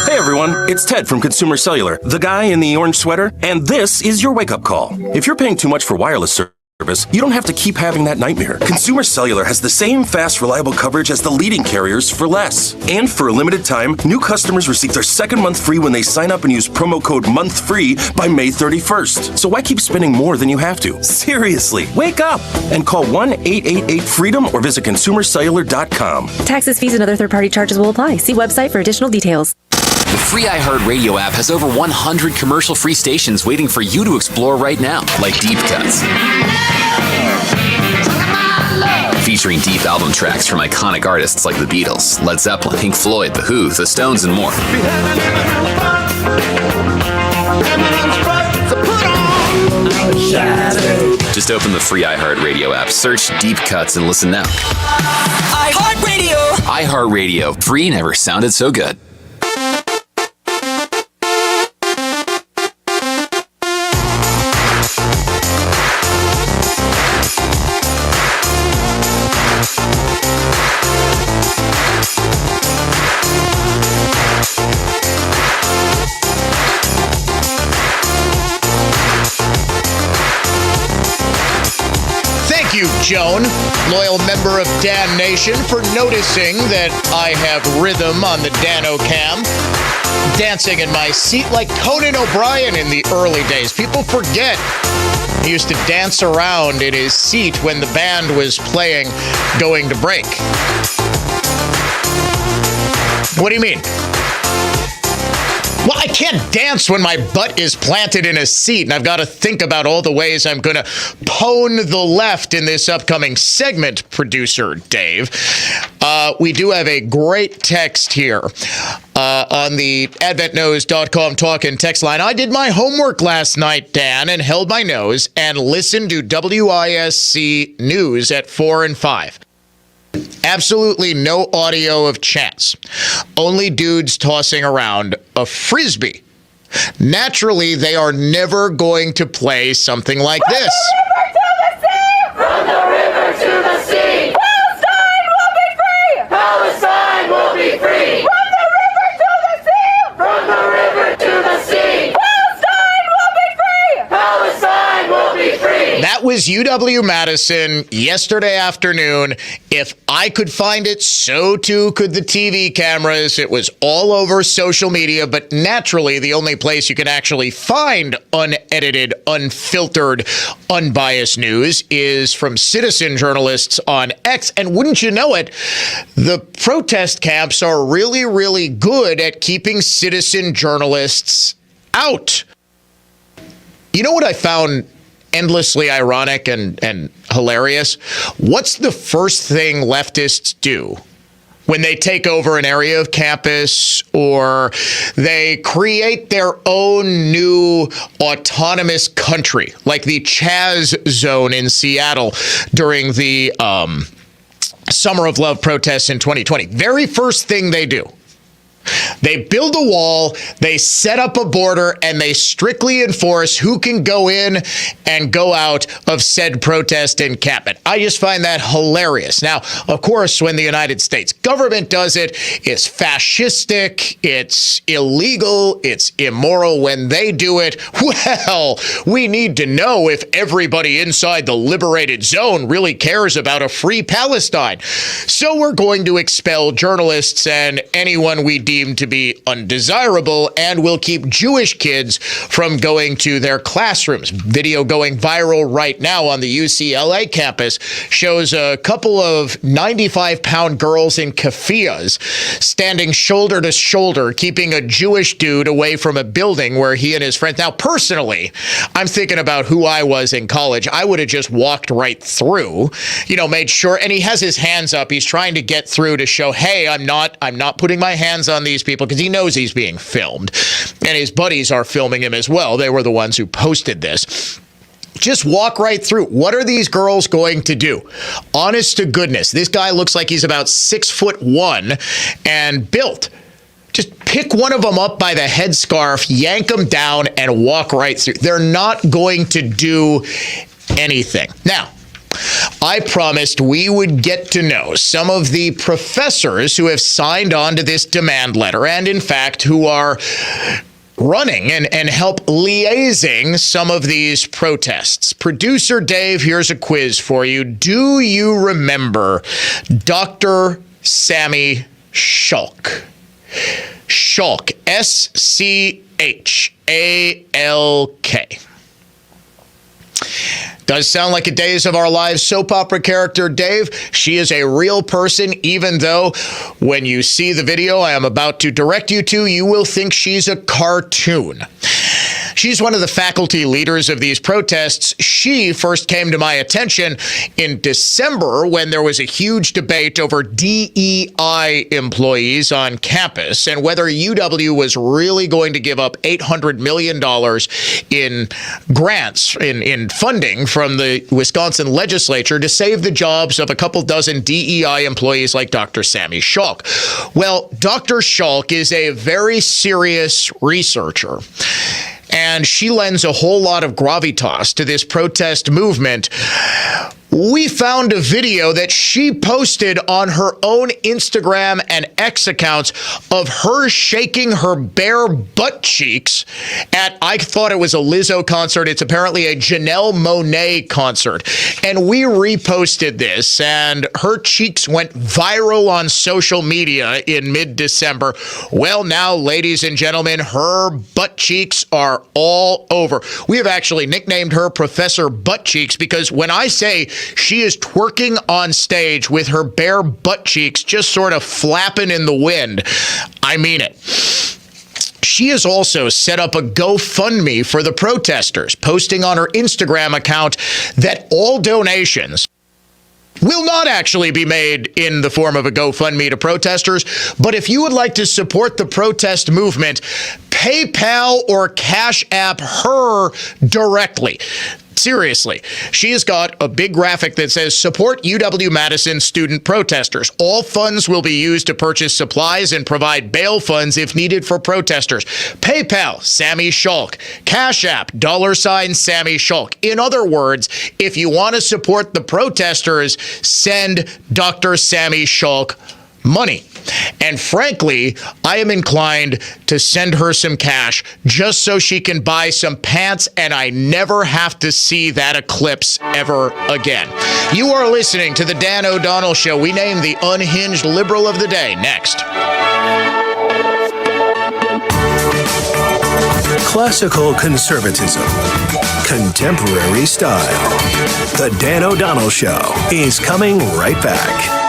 Speaker 24: Hey everyone, it's Ted from Consumer Cellular, the guy in the orange sweater, and this is your wake-up call. If you're paying too much for wireless service, you don't have to keep having that nightmare. Consumer Cellular has the same fast, reliable coverage as the leading carriers for less. And for a limited time, new customers receive their second month free when they sign up and use promo code MONTHFREE by May 31st. So why keep spending more than you have to? Seriously, wake up and call 1-888-FREEDOM or visit consumercellular.com.
Speaker 25: Taxes, fees, and other third-party charges will apply. See website for additional details.
Speaker 26: The free iHeartRadio app has over 100 commercial-free stations waiting for you to explore right now, like Deep Cuts. Featuring deep album tracks from iconic artists like the Beatles, Led Zeppelin, Pink Floyd, The Who, The Stones, and more. Just open the free iHeartRadio app, search Deep Cuts, and listen now.
Speaker 11: iHeartRadio!
Speaker 26: iHeartRadio. Free never sounded so good.
Speaker 1: Thank you, Joan, loyal member of Dan Nation, for noticing that I have rhythm on the Dano cam. Dancing in my seat like Conan O'Brien in the early days. People forget he used to dance around in his seat when the band was playing Going to Break. What do you mean? Well, I can't dance when my butt is planted in a seat, and I've got to think about all the ways I'm going to pwn the left in this upcoming segment, producer Dave. We do have a great text here on the adventknows.com talk and text line. I did my homework last night, Dan, and held my nose and listened to WISC News at 4 and 5. Absolutely no audio of chants. Only dudes tossing around a frisbee. Naturally, they are never going to play something like this.
Speaker 2: From the river to the sea! Palestine will be free! Palestine will be free! From the river to the sea! Palestine will be free! Palestine will be free!
Speaker 1: That was UW-Madison yesterday afternoon. If I could find it, so too could the TV cameras. It was all over social media, but naturally the only place you can actually find unedited, unfiltered, unbiased news is from citizen journalists on X. And wouldn't you know it, the protest camps are really, really good at keeping citizen journalists out. You know what I found endlessly ironic and hilarious? What's the first thing leftists do when they take over an area of campus or they create their own new autonomous country, like the Chaz Zone in Seattle during the Summer of Love protests in 2020? Very first thing they do, they build a wall, they set up a border, and they strictly enforce who can go in and go out of said protest encampment. I just find that hilarious. Now, of course, when the United States government does it, it's fascistic, it's illegal, it's immoral. When they do it, well, we need to know if everybody inside the liberated zone really cares about a free Palestine. So we're going to expel journalists and anyone we deem to be undesirable, and will keep Jewish kids from going to their classrooms. Video going viral right now on the UCLA campus shows a couple of 95-pound girls in keffiyehs standing shoulder to shoulder, keeping a Jewish dude away from a building where he and his friends. Now, personally, I'm thinking about who I was in college. I would have just walked right through, made sure, and he has his hands up. He's trying to get through to show, hey, I'm not putting my hands on these people, because he knows he's being filmed, and his buddies are filming him as well. They were the ones who posted this. Just walk right through. What are these girls going to do? Honest to goodness, this guy looks like he's about 6'1" and built. Just pick one of them up by the headscarf, yank them down, and walk right through. They're not going to do anything. Now, I promised we would get to know some of the professors who have signed on to this demand letter, and in fact, who are running and help liaising some of these protests. Producer Dave, here's a quiz for you. Do you remember Dr. Sammy Schchalk? Schchalk, S-C-H-A-L-K. Does sound like a Days of Our Lives soap opera character, Dave. She is a real person, even though when you see the video I am about to direct you to, you will think she's a cartoon. She's one of the faculty leaders of these protests. She first came to my attention in December when there was a huge debate over DEI employees on campus and whether UW was really going to give up $800 million in grants, in funding from the Wisconsin legislature to save the jobs of a couple dozen DEI employees like Dr. Sammy Schchalk. Well, Dr. Schchalk is a very serious researcher, and she lends a whole lot of gravitas to this protest movement We found a video that she posted on her own Instagram and X accounts of her shaking her bare butt cheeks at, I thought it was a Lizzo concert. It's apparently a Janelle Monáe concert. And we reposted this, and her cheeks went viral on social media in mid-December. Well, now, ladies and gentlemen, her butt cheeks are all over. We have actually nicknamed her Professor Butt Cheeks because when I say she is twerking on stage with her bare butt cheeks just sort of flapping in the wind, I mean it. She has also set up a GoFundMe for the protesters, posting on her Instagram account that all donations will not actually be made in the form of a GoFundMe to protesters, but if you would like to support the protest movement, PayPal or Cash App her directly. Seriously, she has got a big graphic that says, support UW-Madison student protesters. All funds will be used to purchase supplies and provide bail funds if needed for protesters. PayPal, Sammy Shulk. Cash App, $ Sammy Shulk. In other words, if you want to support the protesters, send Dr. Sammy Shulk money. And frankly, I am inclined to send her some cash just so she can buy some pants and I never have to see that eclipse ever again. You are listening to The Dan O'Donnell Show. We name the unhinged liberal of the day next.
Speaker 9: Classical conservatism. Contemporary style. The Dan O'Donnell Show is coming right back.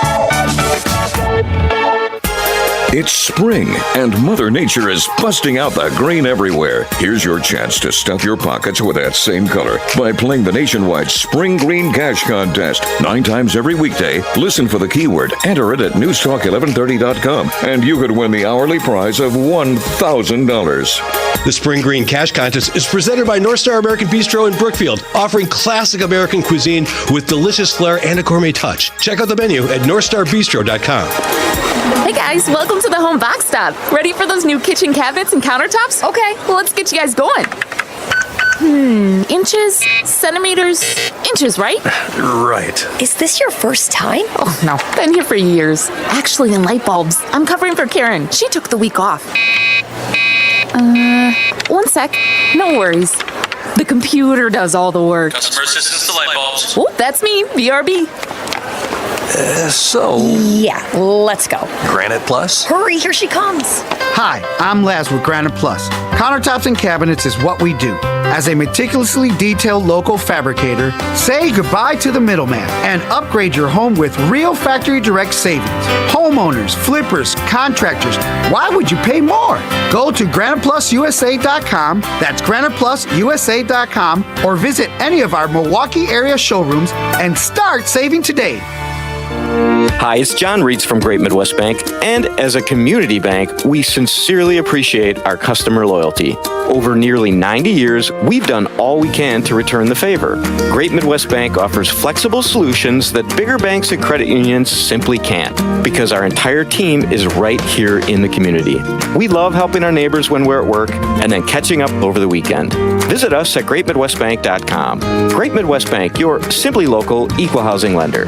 Speaker 3: It's spring, and Mother Nature is busting out the green everywhere. Here's your chance to stuff your pockets with that same color by playing the nationwide Spring Green Cash Contest. 9 times every weekday, listen for the keyword, enter it at newstalk1130.com, and you could win the hourly prize of $1,000.
Speaker 4: The Spring Green Cash Contest is presented by North Star American Bistro in Brookfield, offering classic American cuisine with delicious flair and a gourmet touch. Check out the menu at northstarbistro.com.
Speaker 5: Hey guys, welcome to the Home Box Stop. Ready for those new kitchen cabinets and countertops? Okay, well let's get you guys going. Inches, centimeters, inches, right?
Speaker 21: Right. Is this your first time?
Speaker 5: Oh no, been here for years. Actually, in light bulbs. I'm covering for Karen. She took the week off. One sec. No worries. The computer does all the work.
Speaker 6: Customer assistance to light bulbs.
Speaker 5: Oh, that's me, BRB.
Speaker 21: Yeah, let's go.
Speaker 6: Granite Plus?
Speaker 21: Hurry, here she comes.
Speaker 7: Hi, I'm Laz with Granite Plus. Countertops and cabinets is what we do. As a meticulously detailed local fabricator, say goodbye to the middleman and upgrade your home with real factory direct savings. Homeowners, flippers, contractors, why would you pay more? Go to graniteplususa.com, that's graniteplususa.com, or visit any of our Milwaukee area showrooms and start saving today.
Speaker 8: Hi, it's John Reitz from Great Midwest Bank, and as a community bank, we sincerely appreciate our customer loyalty. Over nearly 90 years, we've done all we can to return the favor. Great Midwest Bank offers flexible solutions that bigger banks and credit unions simply can't, because our entire team is right here in the community. We love helping our neighbors when we're at work and then catching up over the weekend. Visit us at greatmidwestbank.com. Great Midwest Bank, your simply local equal housing lender.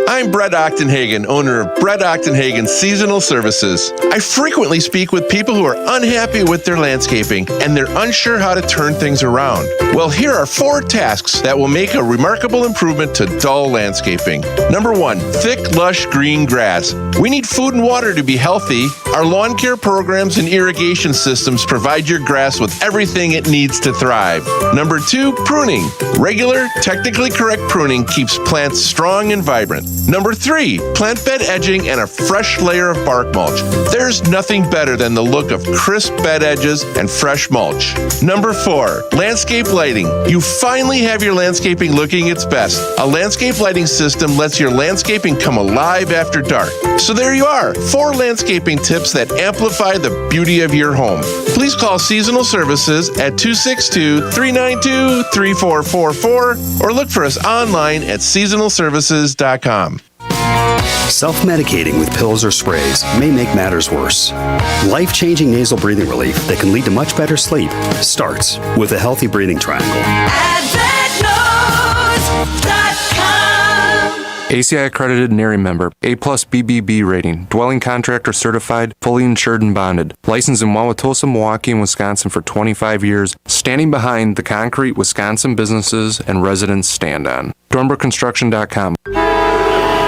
Speaker 27: I'm Brett Ochtenhagen, owner of Brett Ochtenhagen Seasonal Services. I frequently speak with people who are unhappy with their landscaping and they're unsure how to turn things around. Well, here are 4 tasks that will make a remarkable improvement to dull landscaping. Number 1, thick, lush green grass. We need food and water to be healthy. Our lawn care programs and irrigation systems provide your grass with everything it needs to thrive. Number 2, pruning. Regular, technically correct pruning keeps plants strong and vibrant. Number 3, plant bed edging and a fresh layer of bark mulch. There's nothing better than the look of crisp bed edges and fresh mulch. Number 4, landscape lighting. You finally have your landscaping looking its best. A landscape lighting system lets your landscaping come alive after dark. So there you are, 4 landscaping tips that amplify the beauty of your home. Please call Seasonal Services at 262-392-3444 or look for us online at seasonalservices.com.
Speaker 28: Self-medicating with pills or sprays may make matters worse. Life-changing nasal breathing relief that can lead to much better sleep starts with a healthy breathing triangle.
Speaker 11: AdventNotes.com
Speaker 10: ACI accredited NARI member, A+ BBB rating, dwelling contractor certified, fully insured and bonded, licensed in Wauwatosa, Milwaukee, and Wisconsin for 25 years, standing behind the concrete Wisconsin businesses and residents stand on. DornbrookConstruction.com.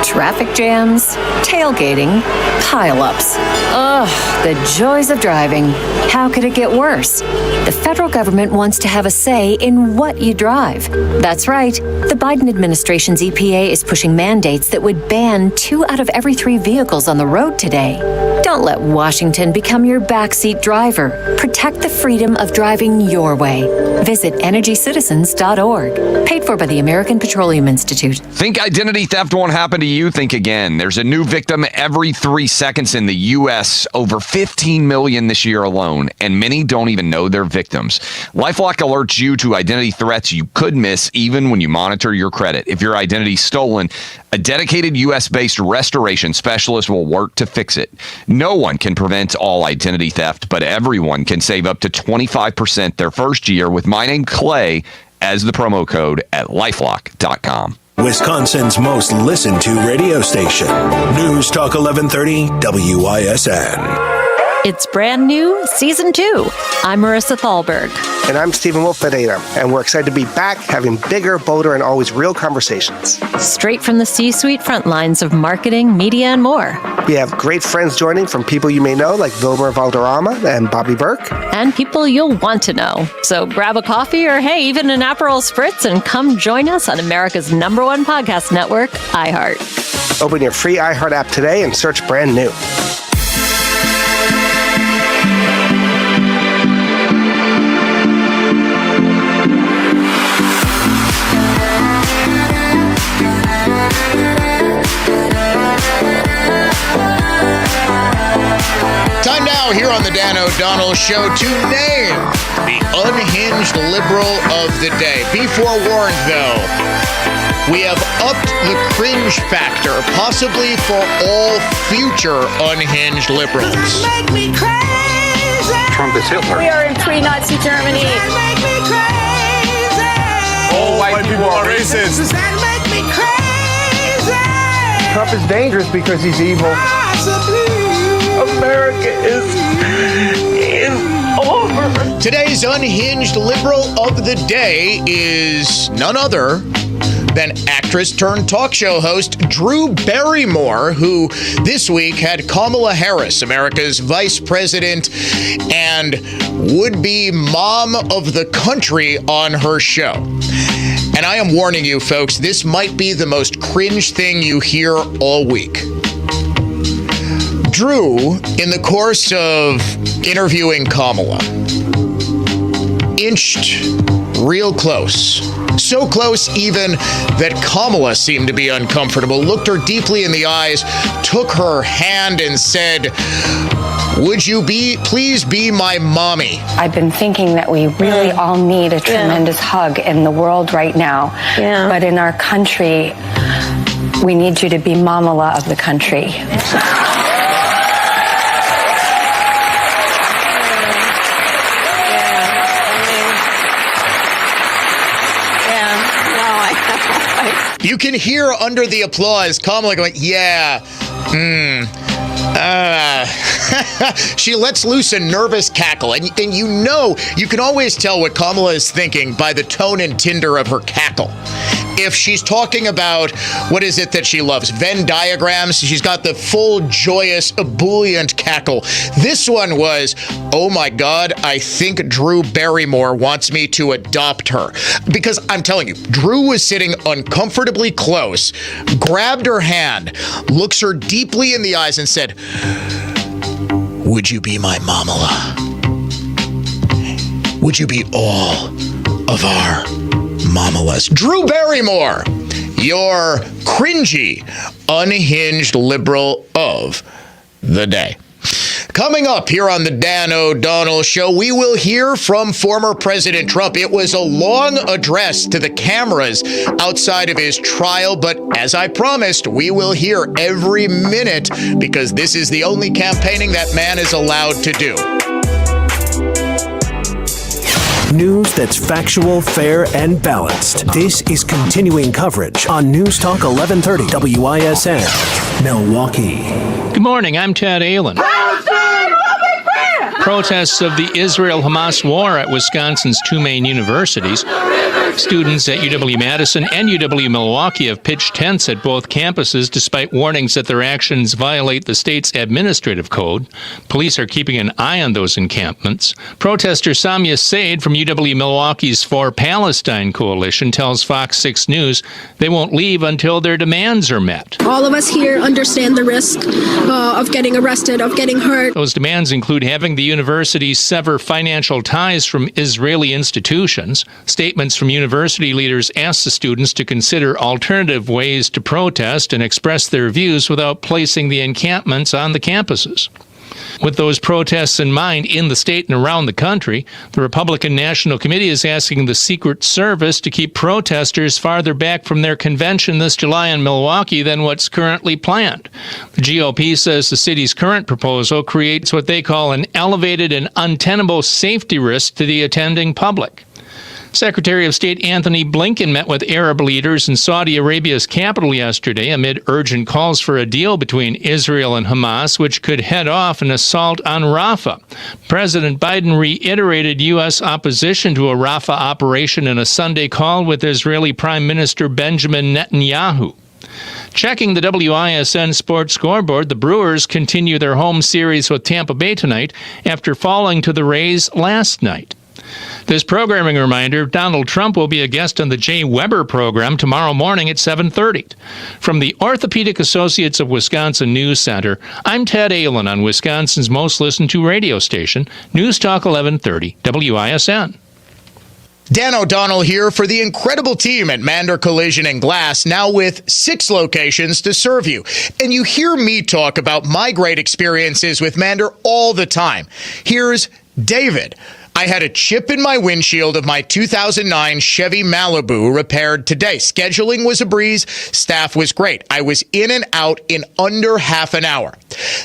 Speaker 12: Traffic jams, tailgating, pile-ups. Ugh, the joys of driving. How could it get worse? The federal government wants to have a say in what you drive. That's right. The Biden administration's EPA is pushing mandates that would ban 2 out of every 3 vehicles on the road today. Don't let Washington become your backseat driver. Protect the freedom of driving your way. Visit EnergyCitizens.org. Paid for by the American Petroleum Institute.
Speaker 13: Think identity theft won't happen to you? Think again. There's a new victim every 3 seconds in the U.S., over 15 million this year alone, and many don't even know they're victims. LifeLock alerts you to identity threats you could miss even when you monitor your credit. If your identity's stolen, a dedicated U.S.-based restoration specialist will work to fix it. No one can prevent all identity theft, but everyone can save up to 25% their first year with my name, Clay, as the promo code at LifeLock.com.
Speaker 9: Wisconsin's most listened to radio station. News Talk 1130 WISN.
Speaker 14: It's brand new, Season 2. I'm Marissa Thalberg.
Speaker 15: And I'm Stephen Wolf-Ferreira, and we're excited to be back having bigger, bolder, and always real conversations.
Speaker 14: Straight from the C-suite front lines of marketing, media, and more.
Speaker 15: We have great friends joining from people you may know, like Wilmer Valderrama and Bobby Burke.
Speaker 14: And people you'll want to know. So grab a coffee or, hey, even an Aperol Spritz and come join us on America's #1 podcast network, iHeart.
Speaker 15: Open your free iHeart app today and search brand new.
Speaker 1: Time now here on the Dan O'Donnell Show to name the unhinged liberal of the day. Be forewarned, though, we have upped the cringe factor, possibly for all future unhinged liberals.
Speaker 2: Make me crazy.
Speaker 16: Trump is Hitler.
Speaker 2: We are in pre-Nazi Germany. Make me crazy.
Speaker 16: All white people are racist.
Speaker 2: Does that make me crazy?
Speaker 15: Trump is dangerous because he's evil.
Speaker 2: America is over.
Speaker 1: Today's unhinged liberal of the day is none other than actress turned talk show host Drew Barrymore, who this week had Kamala Harris, America's vice president and would-be mom of the country, on her show. And I am warning you, folks, this might be the most cringe thing you hear all week. Drew, in the course of interviewing Kamala, inched real close. So close even that Kamala seemed to be uncomfortable, looked her deeply in the eyes, took her hand and said, "Would you please be my mommy?"
Speaker 17: I've been thinking that we really all need a tremendous hug in the world right now. But in our country, we need you to be Mamala of the country.
Speaker 1: You can hear under the applause Kamala going, yeah, she lets loose a nervous cackle. And you know, you can always tell what Kamala is thinking by the tone and tinder of her cackle. If she's talking about, what is it that she loves? Venn diagrams. She's got the full, joyous, ebullient cackle. This one was, oh my God, I think Drew Barrymore wants me to adopt her. Because I'm telling you, Drew was sitting uncomfortably close, grabbed her hand, looks her deeply in the eyes and said, "Would you be my Mamala? Would you be all of our Mamalas?" Drew Barrymore, your cringy, unhinged liberal of the day. Coming up here on the Dan O'Donnell Show, we will hear from former President Trump. It was a long address to the cameras outside of his trial, but as I promised, we will hear every minute because this is the only campaigning that man is allowed to do.
Speaker 9: News that's factual, fair, and balanced. This is continuing coverage on News Talk 1130 WISN, Milwaukee.
Speaker 18: Good morning, I'm Ted Allen. Protests of the Israel-Hamas war at Wisconsin's two main universities. Students at UW-Madison and UW-Milwaukee have pitched tents at both campuses despite warnings that their actions violate the state's administrative code. Police are keeping an eye on those encampments. Protester Samia Said from UW-Milwaukee's For Palestine coalition tells Fox 6 News they won't leave until their demands are met.
Speaker 19: All of us here understand the risk of getting arrested, of getting hurt.
Speaker 18: Those demands include having the university sever financial ties from Israeli institutions. Statements from university leaders ask the students to consider alternative ways to protest and express their views without placing the encampments on the campuses. With those protests in mind in the state and around the country, the Republican National Committee is asking the Secret Service to keep protesters farther back from their convention this July in Milwaukee than what's currently planned. The GOP says the city's current proposal creates what they call an elevated and untenable safety risk to the attending public. Secretary of State Anthony Blinken met with Arab leaders in Saudi Arabia's capital yesterday amid urgent calls for a deal between Israel and Hamas, which could head off an assault on Rafah. President Biden reiterated U.S. opposition to a Rafah operation in a Sunday call with Israeli Prime Minister Benjamin Netanyahu. Checking the WISN Sports Scoreboard, the Brewers continue their home series with Tampa Bay tonight after falling to the Rays last night. This programming reminder, Donald Trump will be a guest on the Jay Weber program tomorrow morning at 7:30. From the Orthopedic Associates of Wisconsin News Center, I'm Ted Allen on Wisconsin's most listened to radio station, News Talk 1130 WISN.
Speaker 1: Dan O'Donnell here for the incredible team at Mander Collision and Glass, now with 6 locations to serve you. And you hear me talk about my great experiences with Mander all the time. Here's David. I had a chip in my windshield of my 2009 Chevy Malibu repaired today. Scheduling was a breeze. Staff was great. I was in and out in under half an hour.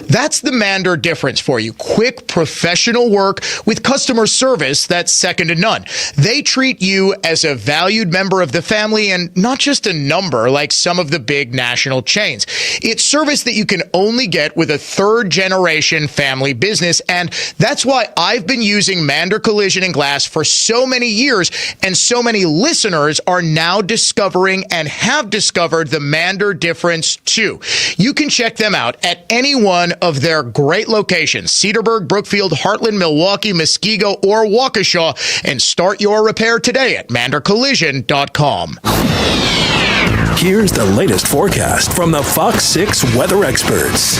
Speaker 1: That's the Mander difference for you. Quick, professional work with customer service that's second to none. They treat you as a valued member of the family and not just a number like some of the big national chains. It's service that you can only get with a third-generation family business, and that's why I've been using Mander Collision and Glass for so many years, and so many listeners are now discovering and have discovered the Mander difference too. You can check them out at any one of their great locations, Cedarburg, Brookfield, Heartland, Milwaukee, Muskego, or Waukesha, and start your repair today at mandercollision.com.
Speaker 9: Here's the latest forecast from the Fox 6 weather experts.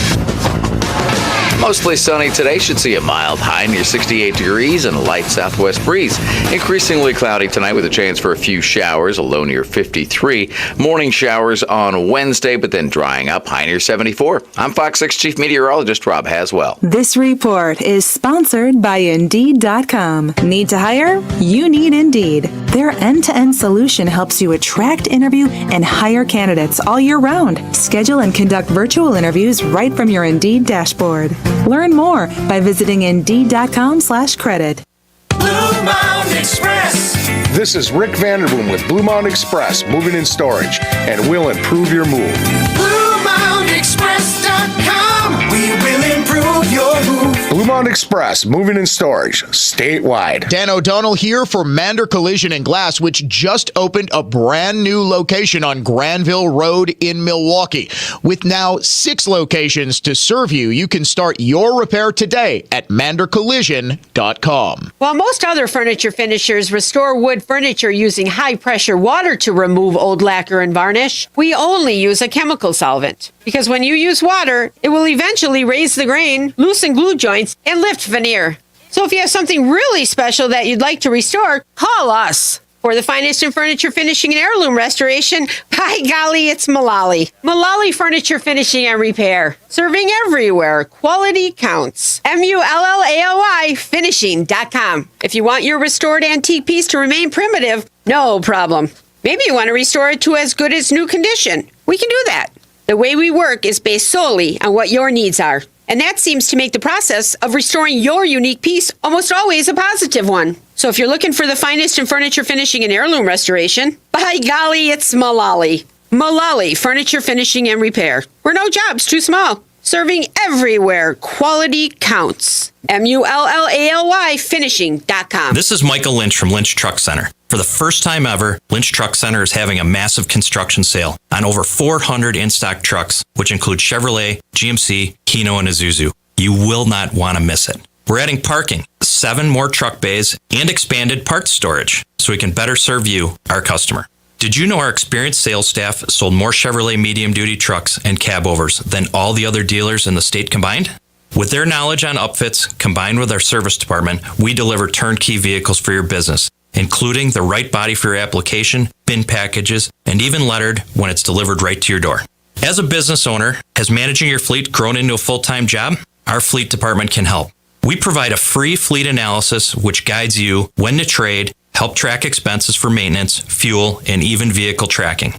Speaker 20: Mostly sunny today, should see a mild high near 68 degrees and a light southwest breeze. Increasingly cloudy tonight with a chance for a few showers, a low near 53. Morning showers on Wednesday, but then drying up, high near 74. I'm Fox 6 Chief Meteorologist Rob Haswell.
Speaker 21: This report is sponsored by Indeed.com. Need to hire? You need Indeed. Their end-to-end solution helps you attract, interview, and hire candidates all year round. Schedule and conduct virtual interviews right from your Indeed dashboard. Learn more by visiting Indeed.com/credit.
Speaker 11: Blue Mountain Express.
Speaker 22: This is Rick Vanderboom with Blue Mountain Express Moving and Storage, and we'll improve your move.
Speaker 11: BlueMountainExpress.com. We will improve your move.
Speaker 22: Blue Mountain Express Moving and Storage, statewide.
Speaker 1: Dan O'Donnell here for Mander Collision and Glass, which just opened a brand new location on Granville Road in Milwaukee. With now 6 locations to serve you, you can start your repair today at mandercollision.com.
Speaker 23: While most other furniture finishers restore wood furniture using high-pressure water to remove old lacquer and varnish, we only use a chemical solvent. Because when you use water, it will eventually raise the grain, loosen glue joints, and lift veneer. So if you have something really special that you'd like to restore, call us. For the finest in furniture finishing and heirloom restoration, by golly, it's Mullally. Mullally Furniture Finishing and Repair. Serving everywhere. Quality counts. MULLALY finishing.com. If you want your restored antique piece to remain primitive, no problem. Maybe you want to restore it to as good as new condition. We can do that. The way we work is based solely on what your needs are. And that seems to make the process of restoring your unique piece almost always a positive one. So So if you're looking for the finest in furniture finishing and heirloom restoration, by golly, it's Mullally. Mullally Furniture Finishing and Repair. We're no jobs too small. Serving everywhere. Quality counts. MULLALY finishing.com.
Speaker 3: This is Michael Lynch from Lynch Truck Center. For the first time ever, Lynch Truck Center is having a massive construction sale on over 400 in-stock trucks, which include Chevrolet, GMC, Hino, and Isuzu. You will not want to miss it. We're adding parking, 7 more truck bays, and expanded parts storage so we can better serve you, our customer. Did you know our experienced sales staff sold more Chevrolet medium-duty trucks and cab overs than all the other dealers in the state combined? With their knowledge on upfits, combined with our service department, we deliver turnkey vehicles for your business, including the right body for your application, bin packages, and even lettered when it's delivered right to your door. As a business owner, has managing your fleet grown into a full-time job? Our fleet department can help. We provide a free fleet analysis which guides you when to trade, help track expenses for maintenance, fuel, and even vehicle tracking.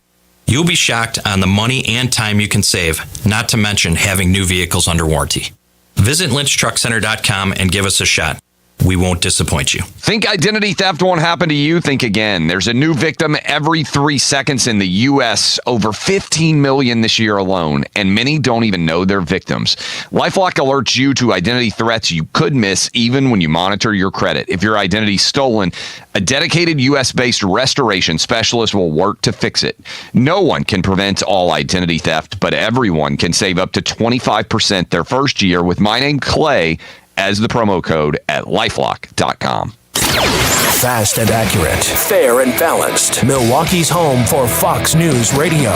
Speaker 3: You'll be shocked on the money and time you can save, not to mention having new vehicles under warranty. Visit lynchtruckcenter.com and give us a shot. We won't disappoint you.
Speaker 13: Think identity theft won't happen to you? Think again. There's a new victim every 3 seconds in the U.S., over 15 million this year alone, and many don't even know they're victims. LifeLock alerts you to identity threats you could miss even when you monitor your credit. If your identity's stolen, a dedicated U.S.-based restoration specialist will work to fix it. No one can prevent all identity theft, but everyone can save up to 25% their first year with my name, Clay, as the promo code at lifelock.com.
Speaker 9: Fast and accurate, fair and balanced. Milwaukee's home for Fox News Radio.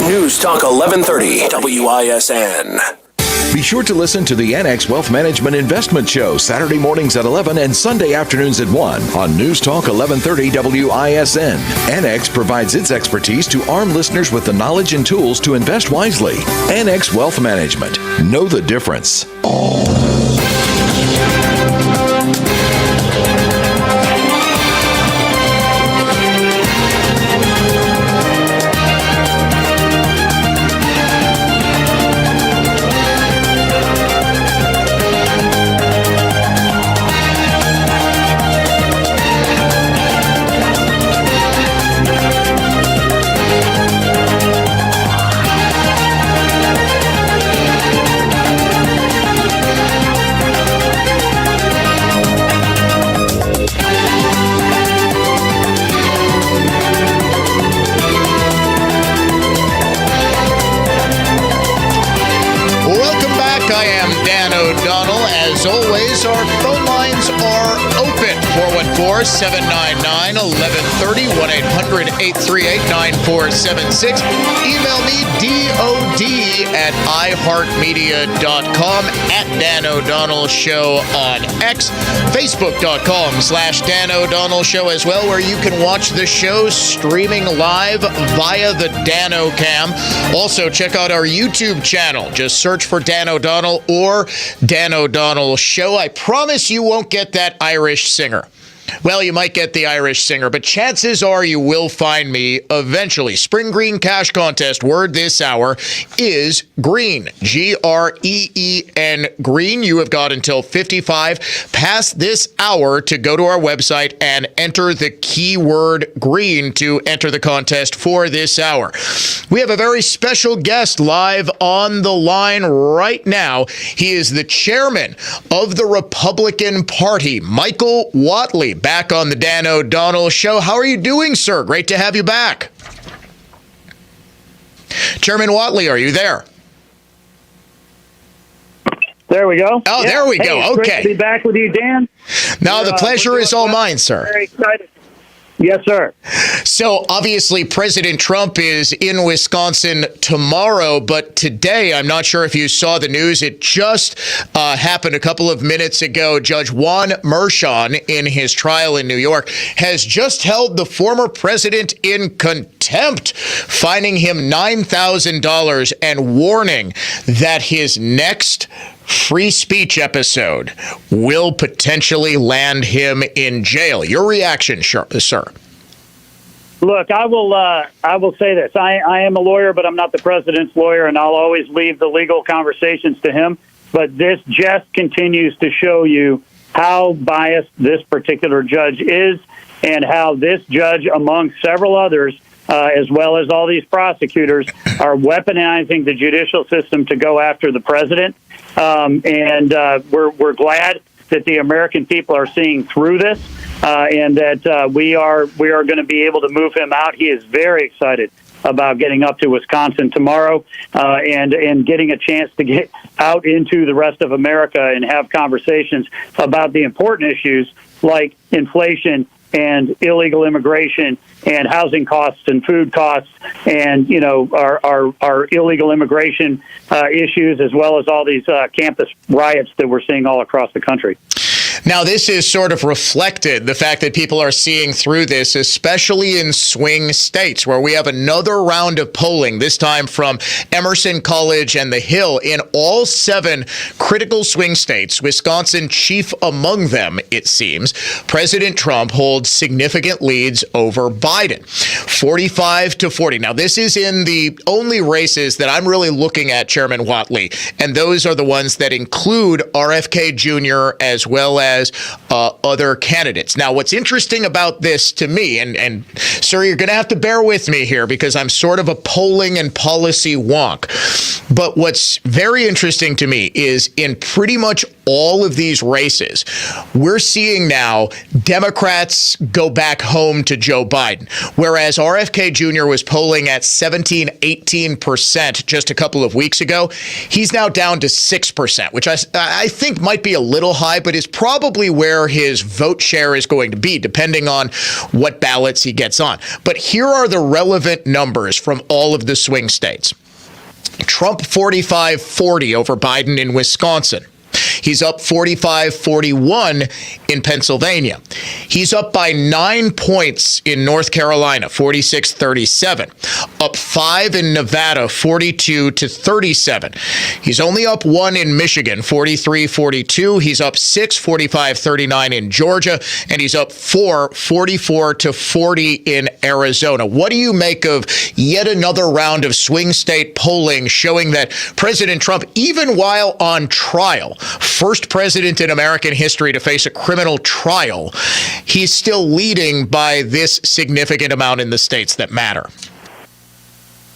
Speaker 9: News Talk 1130 WISN.
Speaker 4: Be sure to listen to the Annex Wealth Management Investment Show Saturday mornings at 11 and Sunday afternoons at 1 on News Talk 1130 WISN. Annex provides its expertise to arm listeners with the knowledge and tools to invest wisely. Annex Wealth Management. Know the difference.
Speaker 1: As always, our phone lines are open. 414-799-1130, 1-800-838-9476. Email me, DOD@iHeartMedia.com, at Dan O'Donnell Show on X, Facebook.com/Dan O'Donnell Show as well, where you can watch the show streaming live via the Dan O'Cam. Also, check out our YouTube channel. Just search for Dan O'Donnell or Dan O'Donnell Show. I promise you won't get that Irish singer. Well, you might get the Irish singer, but chances are you will find me eventually. Spring Green Cash Contest word this hour is green. Green. Green. You have got until 55 past this hour to go to our website and enter the keyword green to enter the contest for this hour. We have a very special guest live on the line right now. He is the chairman of the Republican Party, Michael Whatley, back on the Dan O'Donnell Show. How are you doing, sir? Great to have you back. Chairman Whatley, are you there?
Speaker 5: There we go.
Speaker 1: Oh, yeah. There we go.
Speaker 5: It's
Speaker 1: okay.
Speaker 5: Great to be back with you, Dan.
Speaker 1: No, the pleasure is all mine, sir.
Speaker 5: Very excited. Yes, sir.
Speaker 1: So obviously President Trump is in Wisconsin tomorrow, but today, I'm not sure if you saw the news, it just happened a couple of minutes ago. Judge Juan Merchan, in his trial in New York, has just held the former president in contempt, fining him $9,000 and warning that his next free speech episode will potentially land him in jail. Your reaction, sir?
Speaker 5: Look, I will say this. I am a lawyer, but I'm not the president's lawyer, and I'll always leave the legal conversations to him. But this just continues to show you how biased this particular judge is and how this judge, among several others, as well as all these prosecutors, are weaponizing the judicial system to go after the president. We're glad that the American people are seeing through this, and that we are going to be able to move him out. He is very excited about getting up to Wisconsin tomorrow, and getting a chance to get out into the rest of America and have conversations about the important issues like inflation and illegal immigration and housing costs and food costs and, our illegal immigration issues, as well as all these campus riots that we're seeing all across the country.
Speaker 1: Now, this is sort of reflected, the fact that people are seeing through this, especially in swing states, where we have another round of polling, this time from Emerson College and The Hill, in all 7 critical swing states, Wisconsin chief among them, it seems. President Trump holds significant leads over Biden, 45-40. Now, this is in the only races that I'm really looking at, Chairman Whatley, and those are the ones that include RFK Jr. as well as other candidates. Now, what's interesting about this to me, and sir, you're going to have to bear with me here because I'm sort of a polling and policy wonk, but what's very interesting to me is in pretty much all of these races, we're seeing now Democrats go back home to Joe Biden, whereas RFK Jr. was polling at 17-18% just a couple of weeks ago. He's now down to 6%, which I think might be a little high, but is probably where his vote share is going to be, depending on what ballots he gets on. But here are the relevant numbers from all of the swing states. Trump 45-40 over Biden in Wisconsin. He's up 45-41 in Pennsylvania. He's up by 9 points in North Carolina, 46-37. Up 5 in Nevada, 42-37. He's only up 1 in Michigan, 43-42. He's up 6, 45-39 in Georgia. And he's up 4, 44-40 in Arizona. What do you make of yet another round of swing state polling showing that President Trump, even while on trial, first president in American history to face a criminal trial, he's still leading by this significant amount in the states that matter?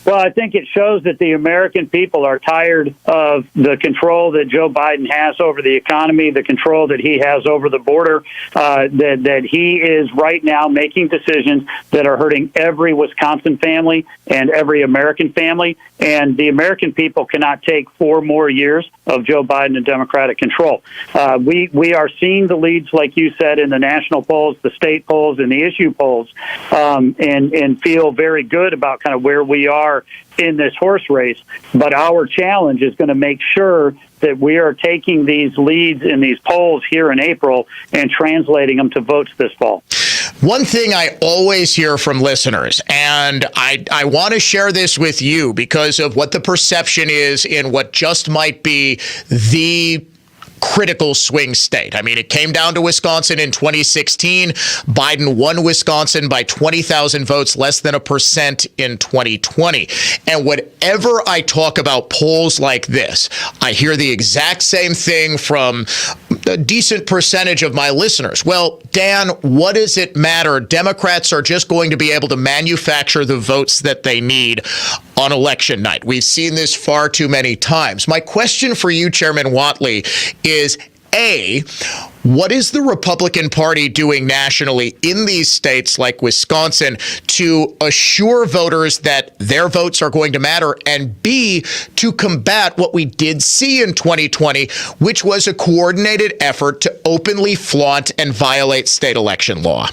Speaker 5: Well, I think it shows that the American people are tired of the control that Joe Biden has over the economy, the control that he has over the border, that he is right now making decisions that are hurting every Wisconsin family and every American family. And the American people cannot take 4 more years of Joe Biden and Democratic control. We are seeing the leads, like you said, in the national polls, the state polls, and the issue polls, and feel very good about kind of where we are in this horse race. But our challenge is going to make sure that we are taking these leads in these polls here in April and translating them to votes this fall.
Speaker 1: One thing I always hear from listeners, and I want to share this with you because of what the perception is in what just might be the critical swing state. I mean, it came down to Wisconsin in 2016. Biden won Wisconsin by 20,000 votes, less than 1% in 2020. And whenever I talk about polls like this, I hear the exact same thing from a decent percentage of my listeners. Well, Dan, what does it matter? Democrats are just going to be able to manufacture the votes that they need on election night. We've seen this far too many times. My question for you, Chairman Whatley, is A, what is the Republican Party doing nationally in these states like Wisconsin to assure voters that their votes are going to matter? And B, to combat what we did see in 2020, which was a coordinated effort to openly flaunt and violate state election law?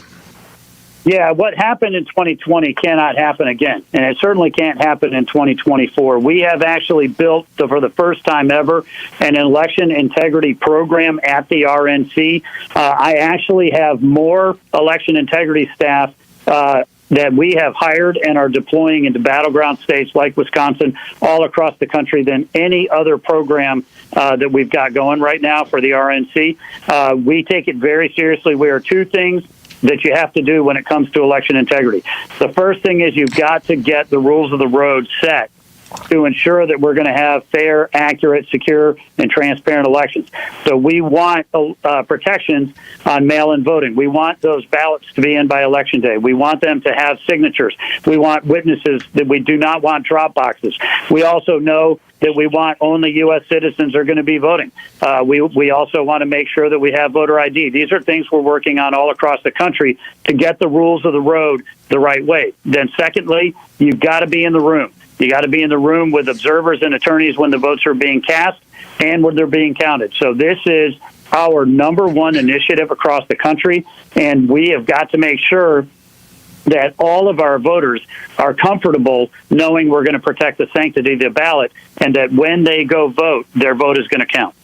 Speaker 5: Yeah, what happened in 2020 cannot happen again, and it certainly can't happen in 2024. We have actually built, for the first time ever, an election integrity program at the RNC. I actually have more election integrity staff that we have hired and are deploying into battleground states like Wisconsin all across the country than any other program that we've got going right now for the RNC. We take it very seriously. We are 2 things that you have to do when it comes to election integrity. The first thing is you've got to get the rules of the road set to ensure that we're going to have fair, accurate, secure, and transparent elections. So we want protections on mail-in voting. We want those ballots to be in by Election Day. We want them to have signatures. We want witnesses. That we do not want drop boxes. We also know that we want only U.S. citizens are going to be voting. We also want to make sure that we have voter ID. These are things we're working on all across the country to get the rules of the road the right way. Then secondly, you've got to be in the room. You got to be in the room with observers and attorneys when the votes are being cast and when they're being counted. So this is our number one initiative across the country, and we have got to make sure that all of our voters are comfortable knowing we're going to protect the sanctity of the ballot and that when they go vote, their vote is going to count.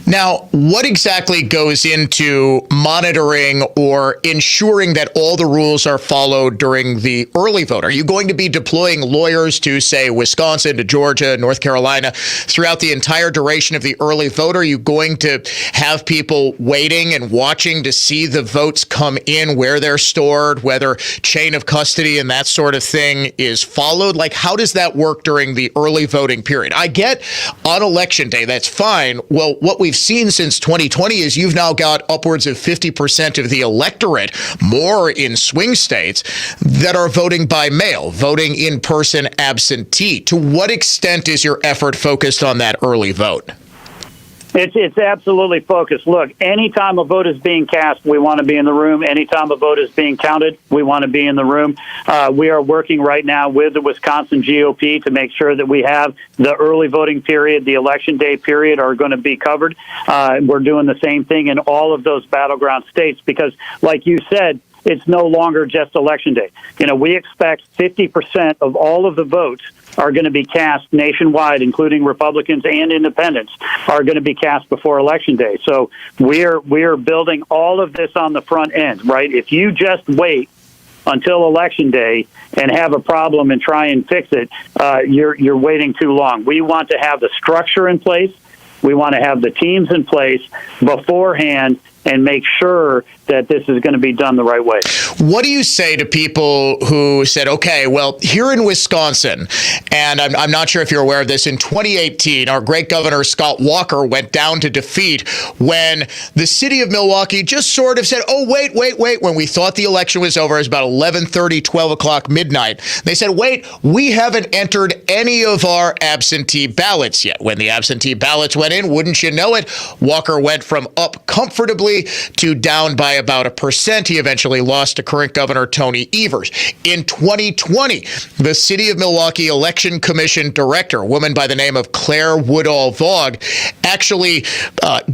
Speaker 1: Now, what exactly goes into monitoring or ensuring that all the rules are followed during the early vote? Are you going to be deploying lawyers to, say, Wisconsin, to Georgia, North Carolina, throughout the entire duration of the early vote? Are you going to have people waiting and watching to see the votes come in, where they're stored, whether chain of custody and that sort of thing is followed? Like, how does that work during the early voting period? I get on Election Day, that's fine. Well, what we've seen since 2020 is you've now got upwards of 50% of the electorate, more in swing states, that are voting by mail, voting in person absentee. To what extent is your effort focused on that early vote?
Speaker 5: It's absolutely focused. Look, anytime a vote is being cast, we want to be in the room. Anytime a vote is being counted, we want to be in the room. We are working right now with the Wisconsin GOP to make sure that we have the early voting period, the Election Day period are going to be covered. We're doing the same thing in all of those battleground states because, like you said, it's no longer just Election Day. You know, we expect 50% of all of the votes are going to be cast nationwide, including Republicans and independents, are going to be cast before Election Day. So we're building all of this on the front end, right? If you just wait until Election Day and have a problem and try and fix it, you're waiting too long. We want to have the structure in place. We want to have the teams in place beforehand and make sure that this is going to be done the right way.
Speaker 1: What do you say to people who said, okay, well, here in Wisconsin, and I'm not sure if you're aware of this, in 2018, our great governor, Scott Walker, went down to defeat when the city of Milwaukee just sort of said, oh, wait, when we thought the election was over, it was about 11:30, 12 o'clock, midnight. They said, wait, we haven't entered any of our absentee ballots yet. When the absentee ballots went in, wouldn't you know it, Walker went from up comfortably to down by about 1%. He eventually lost to current governor Tony Evers. In 2020, the city of Milwaukee Election Commission director, a woman by the name of Claire Woodall-Vogt, actually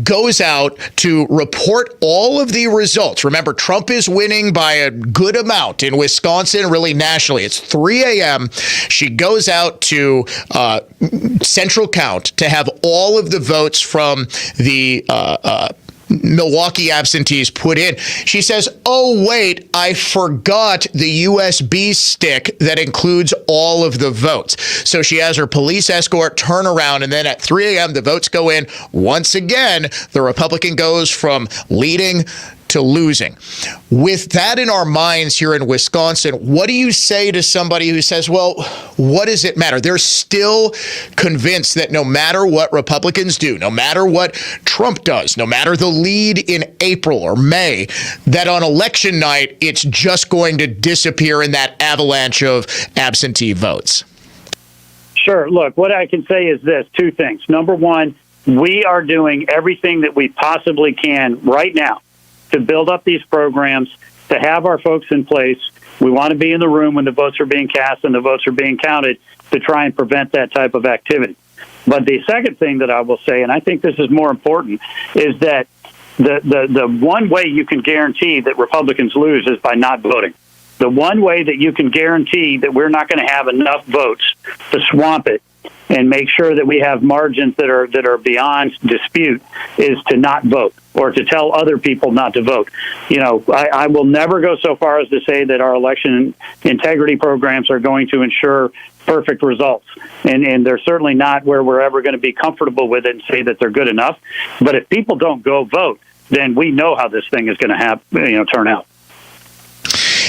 Speaker 1: goes out to report all of the results. Remember, Trump is winning by a good amount in Wisconsin, really nationally. It's 3 a.m. She goes out to Central Count to have all of the votes from the Milwaukee absentees put in. She says, oh, wait, I forgot the USB stick that includes all of the votes. So she has her police escort turn around, and then at 3 a.m., the votes go in. Once again, the Republican goes from leading to losing. With that in our minds here in Wisconsin, what do you say to somebody who says, well, what does it matter? They're still convinced that no matter what Republicans do, no matter what Trump does, no matter the lead in April or May, that on election night, it's just going to disappear in that avalanche of absentee votes.
Speaker 5: Sure. Look, what I can say is this, two things. Number one, we are doing everything that we possibly can right now to build up these programs, to have our folks in place. We want to be in the room when the votes are being cast and the votes are being counted to try and prevent that type of activity. But the second thing that I will say, and I think this is more important, is that the one way you can guarantee that Republicans lose is by not voting. The one way that you can guarantee that we're not going to have enough votes to swamp it and make sure that we have margins that are beyond dispute is to not vote or to tell other people not to vote. You know, I will never go so far as to say that our election integrity programs are going to ensure perfect results. And they're certainly not where we're ever going to be comfortable with it and say that they're good enough. But if people don't go vote, then we know how this thing is going to turn out.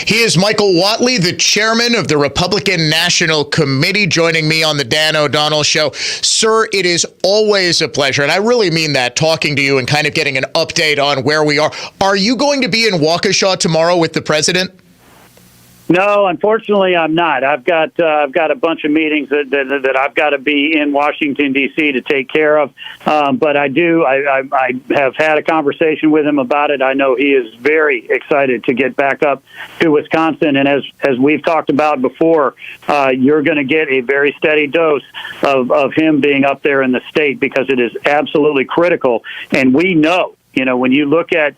Speaker 1: He is Michael Whatley, the chairman of the Republican National Committee, joining me on the Dan O'Donnell Show. Sir, it is always a pleasure, and I really mean that, talking to you and kind of getting an update on where we are. Are you going to be in Waukesha tomorrow with the president?
Speaker 5: No, unfortunately, I'm not. I've got a bunch of meetings that I've got to be in Washington, D.C. to take care of. But I have had a conversation with him about it. I know he is very excited to get back up to Wisconsin. And as we've talked about before, you're going to get a very steady dose of him being up there in the state, because it is absolutely critical. And we know, when you look at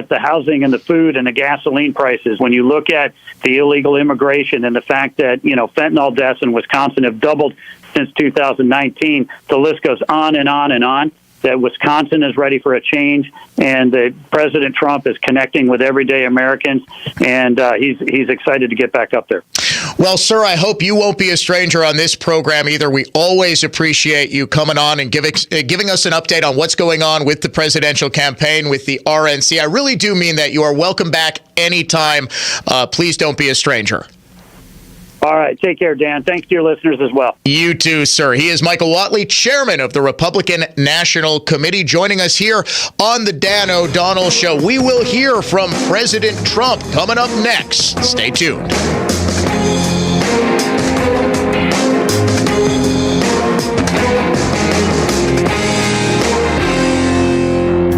Speaker 5: the housing and the food and the gasoline prices, when you look at the illegal immigration and the fact that, fentanyl deaths in Wisconsin have doubled since 2019, the list goes on and on and on, that Wisconsin is ready for a change, and that President Trump is connecting with everyday Americans, and he's excited to get back up there.
Speaker 1: Well, sir, I hope you won't be a stranger on this program either. We always appreciate you coming on and giving us an update on what's going on with the presidential campaign, with the RNC. I really do mean that. You are welcome back anytime. Please don't be a stranger.
Speaker 5: All right. Take care, Dan. Thanks to your listeners as well.
Speaker 1: You too, sir. He is Michael Whatley, chairman of the Republican National Committee, joining us here on the Dan O'Donnell Show. We will hear from President Trump coming up next. Stay tuned.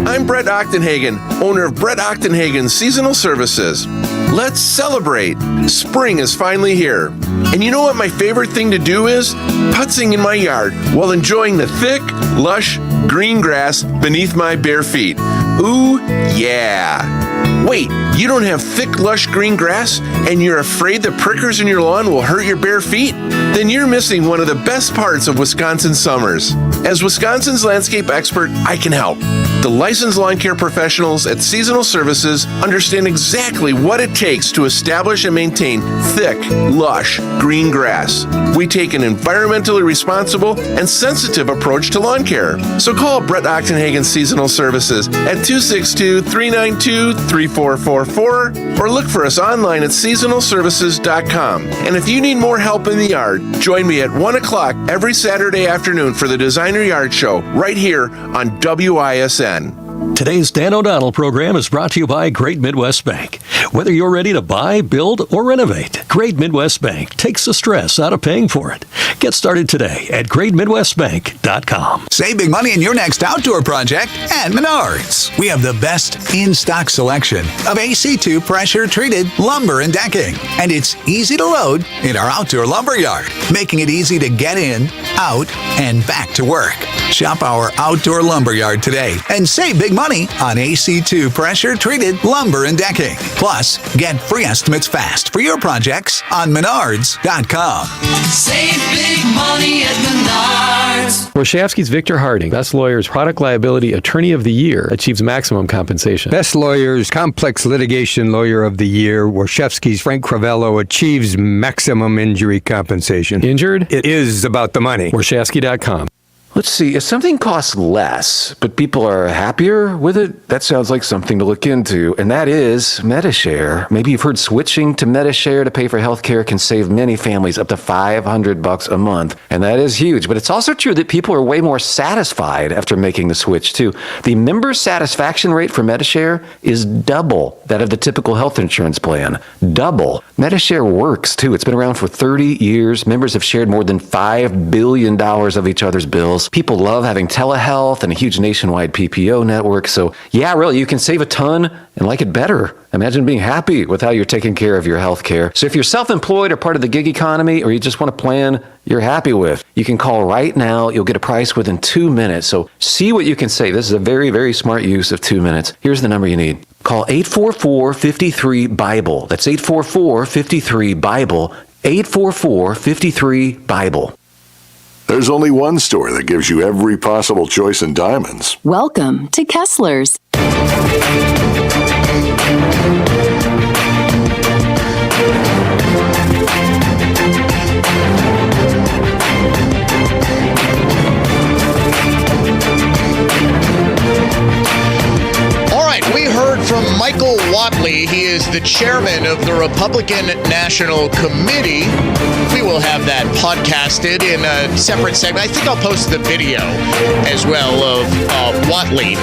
Speaker 6: I'm Brett Ochtenhagen, owner of Brett Ochtenhagen Seasonal Services. Let's celebrate. Spring is finally here. And you know what my favorite thing to do is? Putzing in my yard while enjoying the thick, lush, green grass beneath my bare feet. Ooh, yeah. Wait, you don't have thick, lush green grass and you're afraid the prickers in your lawn will hurt your bare feet? Then you're missing one of the best parts of Wisconsin summers. As Wisconsin's landscape expert, I can help. The licensed lawn care professionals at Seasonal Services understand exactly what it takes to establish and maintain thick, lush, green grass. We take an environmentally responsible and sensitive approach to lawn care. So call Brett Ochtenhagen Seasonal Services at 262-392-3444 or look for us online at seasonalservices.com. And if you need more help in the yard, join me at 1 o'clock every Saturday afternoon for the Designer Yard Show right here on WISN.
Speaker 7: Today's Dan O'Donnell program is brought to you by Great Midwest Bank. Whether you're ready to buy, build, or renovate, Great Midwest Bank takes the stress out of paying for it. Get started today at greatmidwestbank.com.
Speaker 8: Save big money in your next outdoor project at Menards. We have the best in-stock selection of AC2 pressure-treated lumber and decking. And it's easy to load in our outdoor lumber yard, making it easy to get in, out, and back to work. Shop our outdoor lumber yard today and save big money on AC2 pressure-treated lumber and decking. Plus, get free estimates fast for your projects on Menards.com.
Speaker 11: Save big money at Menards.
Speaker 24: Warshawski's Victor Harding, Best Lawyers Product Liability Attorney of the Year, achieves maximum compensation.
Speaker 25: Best Lawyers Complex Litigation Lawyer of the Year, Warshawski's Frank Cravello, achieves maximum injury compensation.
Speaker 24: Injured?
Speaker 25: It is about the money.
Speaker 24: Warshawski.com.
Speaker 26: Let's see, if something costs less, but people are happier with it, that sounds like something to look into, and that is Medi-Share. Maybe you've heard switching to Medi-Share to pay for healthcare can save many families up to $500 a month, and that is huge. But it's also true that people are way more satisfied after making the switch, too. The member satisfaction rate for Medi-Share is double that of the typical health insurance plan. Double. Medi-Share works, too. It's been around for 30 years. Members have shared more than $5 billion of each other's bills. People love having telehealth and a huge nationwide PPO network. So, yeah, really, you can save a ton and like it better. Imagine being happy with how you're taking care of your health care. So if you're self-employed or part of the gig economy, or you just want a plan you're happy with, you can call right now. You'll get a price within 2 minutes. So see what you can save. This is a very, very smart use of 2 minutes. Here's the number you need. Call 844-53-BIBLE. That's 844-53-BIBLE. 844-53-BIBLE.
Speaker 27: There's only one store that gives you every possible choice in diamonds.
Speaker 28: Welcome to Kessler's.
Speaker 1: We heard from from Michael Whatley. He is the chairman of the Republican National Committee. We will have that podcasted in a separate segment. I think I'll post the video as well of Whatley,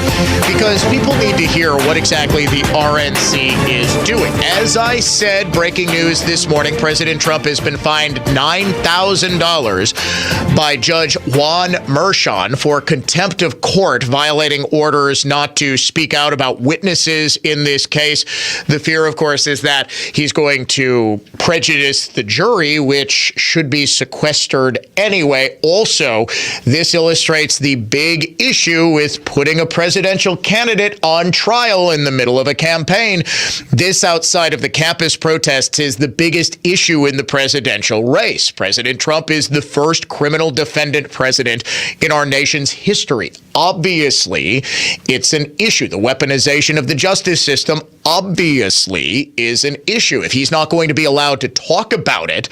Speaker 1: because people need to hear what exactly the RNC is doing. As I said, breaking news this morning, President Trump has been fined $9,000 by Judge Juan Merchan for contempt of court, violating orders not to speak out about witnesses in this case. The fear, of course, is that he's going to prejudice the jury, which should be sequestered anyway. Also, this illustrates the big issue with putting a presidential candidate on trial in the middle of a campaign. This, outside of the campus protests, is the biggest issue in the presidential race. President Trump is the first criminal defendant president in our nation's history. Obviously, it's an issue. The weaponization of the justice system obviously is an issue. If he's not going to be allowed to talk about it,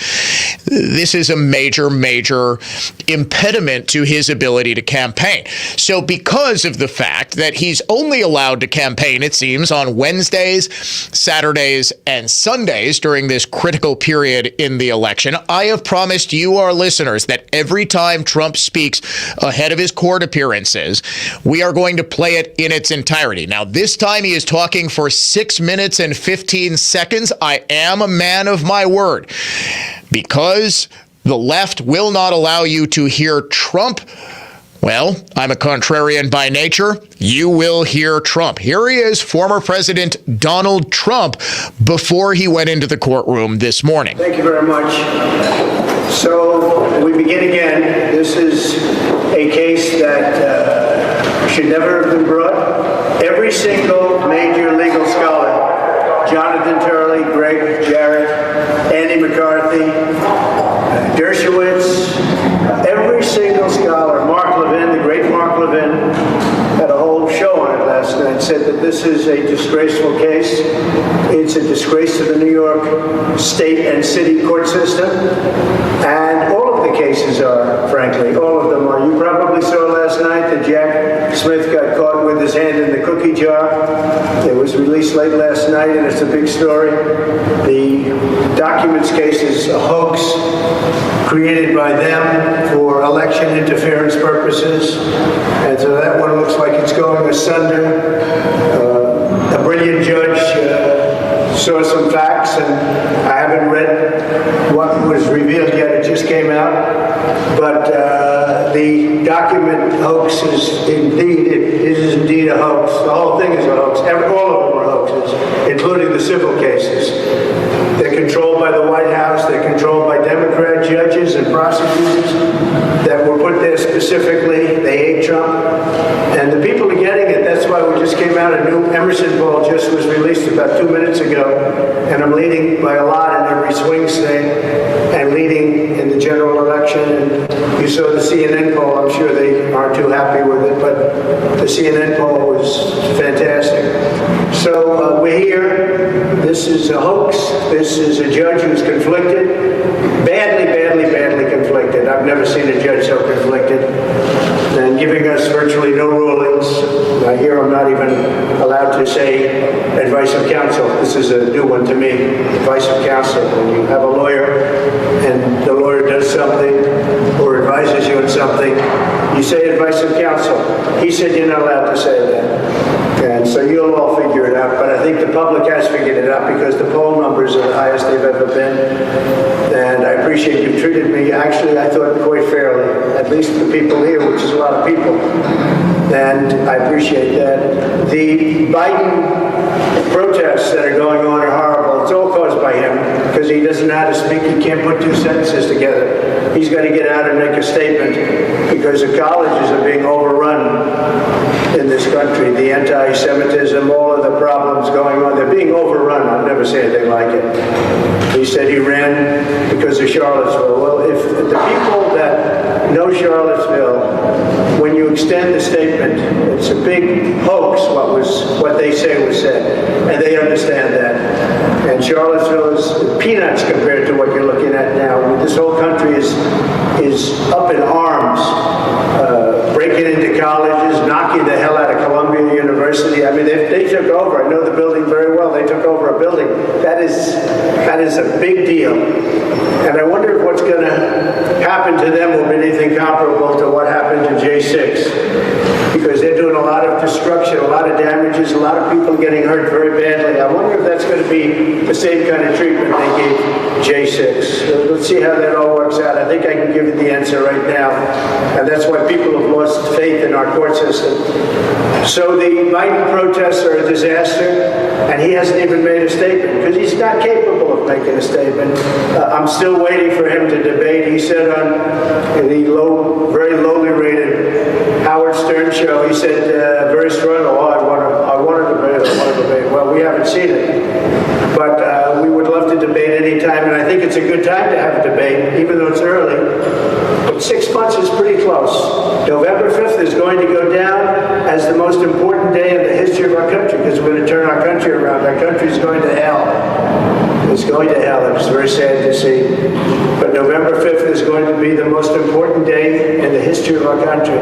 Speaker 1: this is a major, major impediment to his ability to campaign. So because of the fact that he's only allowed to campaign, it seems, on Wednesdays, Saturdays, and Sundays during this critical period in the election, I have promised you, our listeners, that every time Trump speaks ahead of his court appearances, we are going to play it in its entirety. Now, this time he is talking for 6 minutes and 15 seconds. I am a man of my word, because the left will not allow you to hear Trump. Well, I'm a contrarian by nature. You will hear Trump. Here he is, former President Donald Trump, before he went into the courtroom this morning.
Speaker 2: Thank you very much. So we begin again. This is a case that should never have been brought. Every single major legal scholar, Jonathan Turley, Greg Jarrett, Andy McCarthy, Dershowitz, every single scholar, Mark Levin, the great Mark Levin, had a whole show on it last night, said that this is a disgraceful case. It's a disgrace to the New York state and city court system. And all of the cases are, frankly, all of them are. You probably saw last night that Jack Smith got caught with his hand in the cookie jar. It was released late last night, and it's a big story. The documents case is a hoax created by them for election interference purposes. And so that one looks like it's going asunder. A brilliant judge saw some facts, and I haven't read what was revealed yet. It just came out. But the document hoax is indeed a hoax. The whole thing is a hoax. All of them are hoaxes, including the civil cases. They're controlled by the White House. They're controlled by Democrat judges and prosecutors that were put there specifically. They hate Trump. And the people are getting it. That's why we just came out. A new Emerson poll just was released about 2 minutes ago. And I'm leading by a lot in every swing state and leading in the general election. And you saw the CNN poll. I'm sure they aren't too happy with it. But the CNN poll was fantastic. So we're here. This is a hoax. This is a judge who's conflicted. Badly conflicted. I've never seen a judge so conflicted. And giving us virtually no rulings. I hear I'm not even allowed to say advice of counsel. This is a new one to me. Advice of counsel. When you have a lawyer and the lawyer does something or advises you on something, you say advice of counsel. He said you're not allowed to say that. And so you'll all figure it out. But I think the public has figured it out because the poll numbers are the highest they've ever been. And I appreciate you treated me, actually, I thought quite fairly, at least the people here, which is a lot of people. And I appreciate that. The Biden protests that are going on are horrible. It's all caused by him because he doesn't know how to speak. He can't put two sentences together. He's got to get out and make a statement because the colleges are being overrun in this country. The anti-Semitism, all of the problems going on, they're being overrun. I've never seen anything like it. He said he ran because of Charlottesville. Well, if the people that know Charlottesville, when you extend the statement, it's a big hoax what they say was said, and they understand that. And Charlottesville is peanuts compared to what you're looking at now. This whole country is up in arms, breaking into colleges, knocking the hell out of Columbia University. I mean, they took over. I know the building running very well. They took over a building. That is a big deal. And I wonder if what's going to happen to them will be anything comparable to what happened to J6. Because they're doing a lot of destruction, a lot of damages, a lot of people getting hurt very badly. I wonder if that's going to be the same kind of treatment they gave J6. Let's see how that all works out. I think I can give you the answer right now. And that's why people have lost faith in our court system. So the Biden protests are a disaster, and he hasn't even made a statement because he's not capable of making a statement. I'm still waiting for him to debate. He said on the very lowly rated Howard Stern show, he said very strongly, I want to debate. Well, we haven't seen it. But we would love to debate any time, and I think it's a good time to have a debate, even though it's early. But 6 months is pretty close. November 5th is going to go down as the most important day in the history of our country, because we're going to turn our country around. Our country is going to hell. It's going to hell. It's very sad to see. But November 5th is going to be the most important day in the history of our country.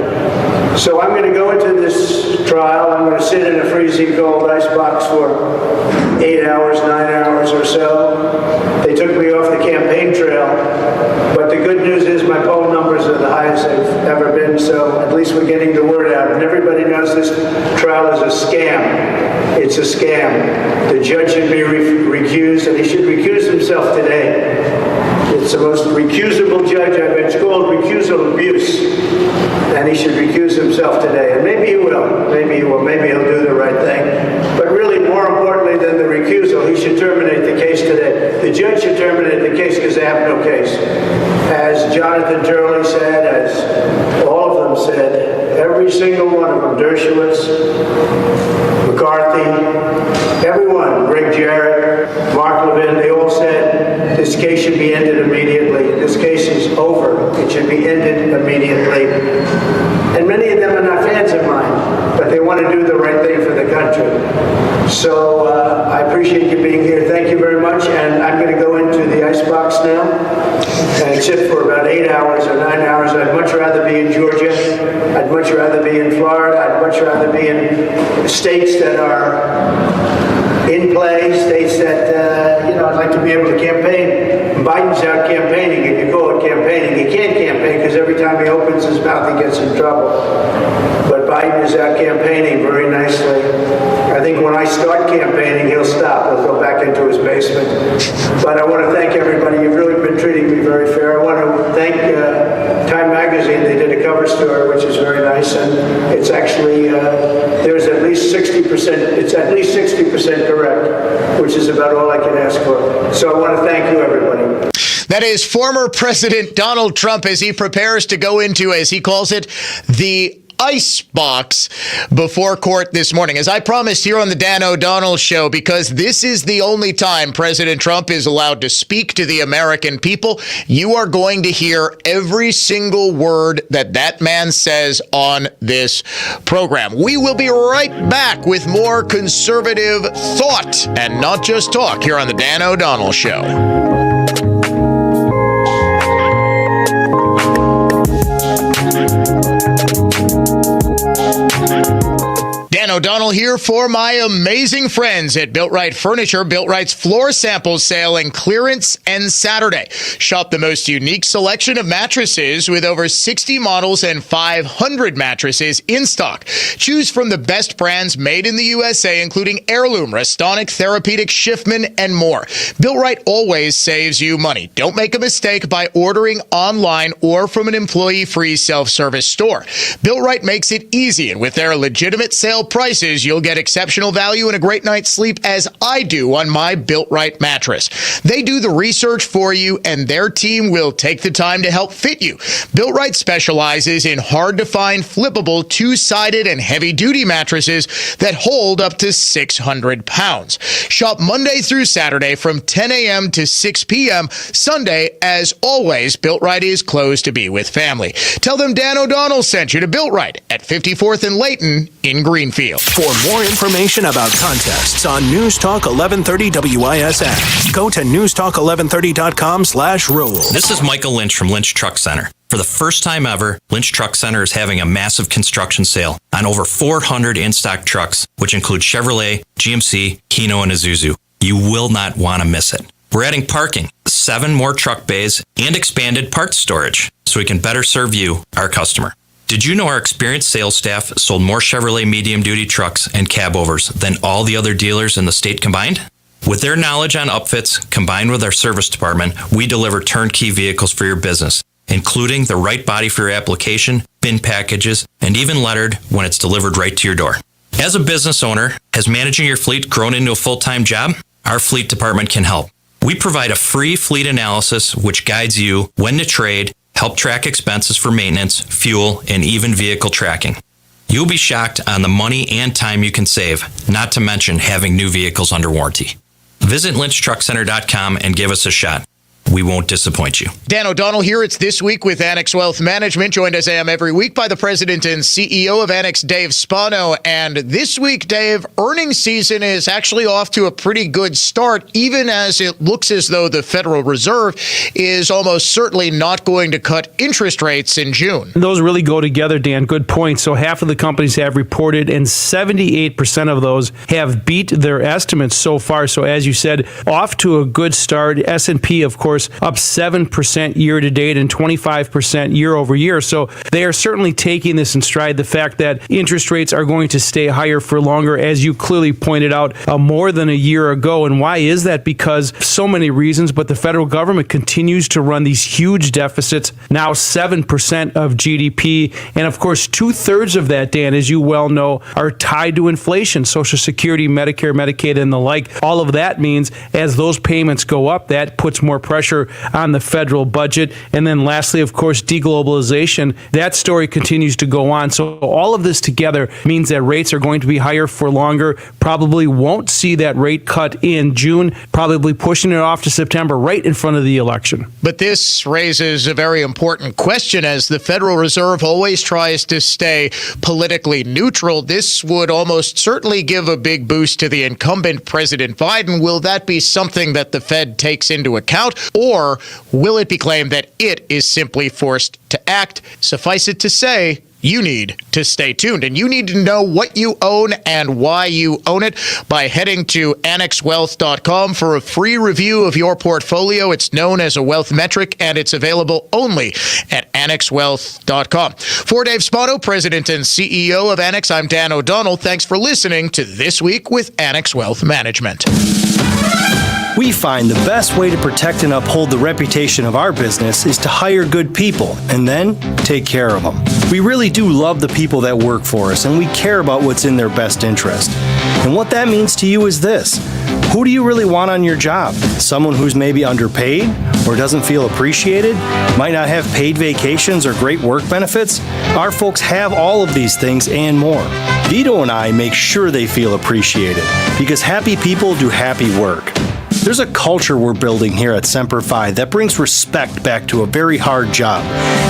Speaker 2: So I'm going to go into this trial. I'm going to sit in a freezing cold ice box for 8 hours, 9 hours or so. They took me off the campaign trail. But the good news is my poll numbers are the highest they've ever been, so at least we're getting the word out. And everybody knows this trial is a scam. It's a scam. The judge should be recused, and he should recuse himself today. It's the most recusable judge I've been. It's called recusal abuse. And he should recuse himself today. And maybe he will. Maybe he will. Maybe he'll do the right thing. But really, more importantly than the recusal, he should terminate the case today. The judge should terminate the case because they have no case. As Jonathan Turley said, as all of them said, every single one of them, Dershowitz, McCarthy, everyone, Greg Jarrett, Mark Levin, they all said this case should be ended immediately. This case is over. It should be ended immediately. And many of them are not fans of mine, but they want to do the right thing for the country. So I appreciate you being here. Thank you very much. And I'm going to go into the icebox now and sit for about 8 hours or 9 hours. I'd much rather be in Georgia. I'd much rather be in Florida. I'd much rather be in states that are in play, states that, I'd like to be able to campaign. Biden's out campaigning, if you call it campaigning. He can't campaign because every time he opens his mouth, he gets in trouble. But Biden is out campaigning very nicely. I think when I start campaigning, he'll stop. He'll go back into his basement. But I want to thank everybody. You've really been treating me very fair. I want to thank Time Magazine. They did a cover story, which is very nice. And it's actually, there's at least 60%, it's at least 60% correct, which is about all I can ask for. So I want to thank you, everybody.
Speaker 1: That is former President Donald Trump as he prepares to go into, as he calls it, the ice box before court this morning. As I promised here on the Dan O'Donnell Show, because this is the only time President Trump is allowed to speak to the American people, you are going to hear every single word that man says on this program. We will be right back with more conservative thought and not just talk here on the Dan O'Donnell Show. Dan O'Donnell here for my amazing friends at Built Right Furniture. Built Right's floor sample sale and clearance ends Saturday. Shop the most unique selection of mattresses with over 60 models and 500 mattresses in stock. Choose from the best brands made in the USA, including Heirloom, Restonic, Therapeutic, Schiffman, and more. Built Right always saves you money. Don't make a mistake by ordering online or from an employee-free self-service store. Built Right makes it easy, and with their legitimate sale prices, you'll get exceptional value and a great night's sleep, as I do on my Built Right mattress. They do the research for you, and their team will take the time to help fit you. Built Right specializes in hard-to-find, flippable, two-sided, and heavy-duty mattresses that hold up to 600 pounds. Shop Monday through Saturday from 10 a.m. to 6 p.m. Sunday, as always, Built Right is closed to be with family. Tell them Dan O'Donnell sent you to Built Right at 54th and Layton in Greenfield.
Speaker 9: For more information about contests on News Talk 1130 WISN, go to newstalk1130.com/rules.
Speaker 3: This is Michael Lynch from Lynch Truck Center. For the first time ever, Lynch Truck Center is having a massive construction sale on over 400 in-stock trucks, which include Chevrolet, GMC, Hino, and Isuzu. You will not want to miss it. We're adding parking, 7 more truck bays, and expanded parts storage so we can better serve you, our customer. Did you know our experienced sales staff sold more Chevrolet medium-duty trucks and cabovers than all the other dealers in the state combined? With their knowledge on upfits, combined with our service department, we deliver turnkey vehicles for your business, including the right body for your application, bin packages, and even lettered when it's delivered right to your door. As a business owner, has managing your fleet grown into a full-time job? Our fleet department can help. We provide a free fleet analysis which guides you when to trade, help track expenses for maintenance, fuel, and even vehicle tracking. You'll be shocked on the money and time you can save, not to mention having new vehicles under warranty. Visit lynchtruckcenter.com and give us a shot. We won't disappoint you.
Speaker 1: Dan O'Donnell here. It's This Week with Annex Wealth Management, joined as I am every week by the president and CEO of Annex, Dave Spano. And this week, Dave, earnings season is actually off to a pretty good start, even as it looks as though the Federal Reserve is almost certainly not going to cut interest rates in June.
Speaker 10: Those really go together, Dan. Good point. So half of the companies have reported, and 78% of those have beat their estimates so far. So as you said, off to a good start. S&P, of course, up 7% year to date and 25% year over year. So they are certainly taking this in stride. The fact that interest rates are going to stay higher for longer, as you clearly pointed out, more than a year ago. And why is that? Because so many reasons, but the federal government continues to run these huge deficits, now 7% of GDP. And of course, 2/3 of that, Dan, as you well know, are tied to inflation, Social Security, Medicare, Medicaid, and the like. All of that means as those payments go up, that puts more pressure on the federal budget. And then lastly, of course, deglobalization. That story continues to go on. So all of this together means that rates are going to be higher for longer. Probably won't see that rate cut in June, probably pushing it off to September, right in front of the election.
Speaker 1: But this raises a very important question, as the Federal Reserve always tries to stay politically neutral. This would almost certainly give a big boost to the incumbent President Biden. Will that be something that the Fed takes into account? Or will it be claimed that it is simply forced to act? Suffice it to say, you need to stay tuned, and you need to know what you own and why you own it by heading to annexwealth.com for a free review of your portfolio. It's known as a wealth metric, and it's available only at annexwealth.com. For Dave Spano, president and CEO of Annex, I'm Dan O'Donnell. Thanks for listening to This Week with Annex Wealth Management.
Speaker 12: We find the best way to protect and uphold the reputation of our business is to hire good people and then take care of them. We really do love the people that work for us, and we care about what's in their best interest. And what that means to you is this: who do you really want on your job? Someone who's maybe underpaid or doesn't feel appreciated, might not have paid vacations or great work benefits? Our folks have all of these things and more. Vito and I make sure they feel appreciated, because happy people do happy work. There's a culture we're building here at Semper Fi that brings respect back to a very hard job.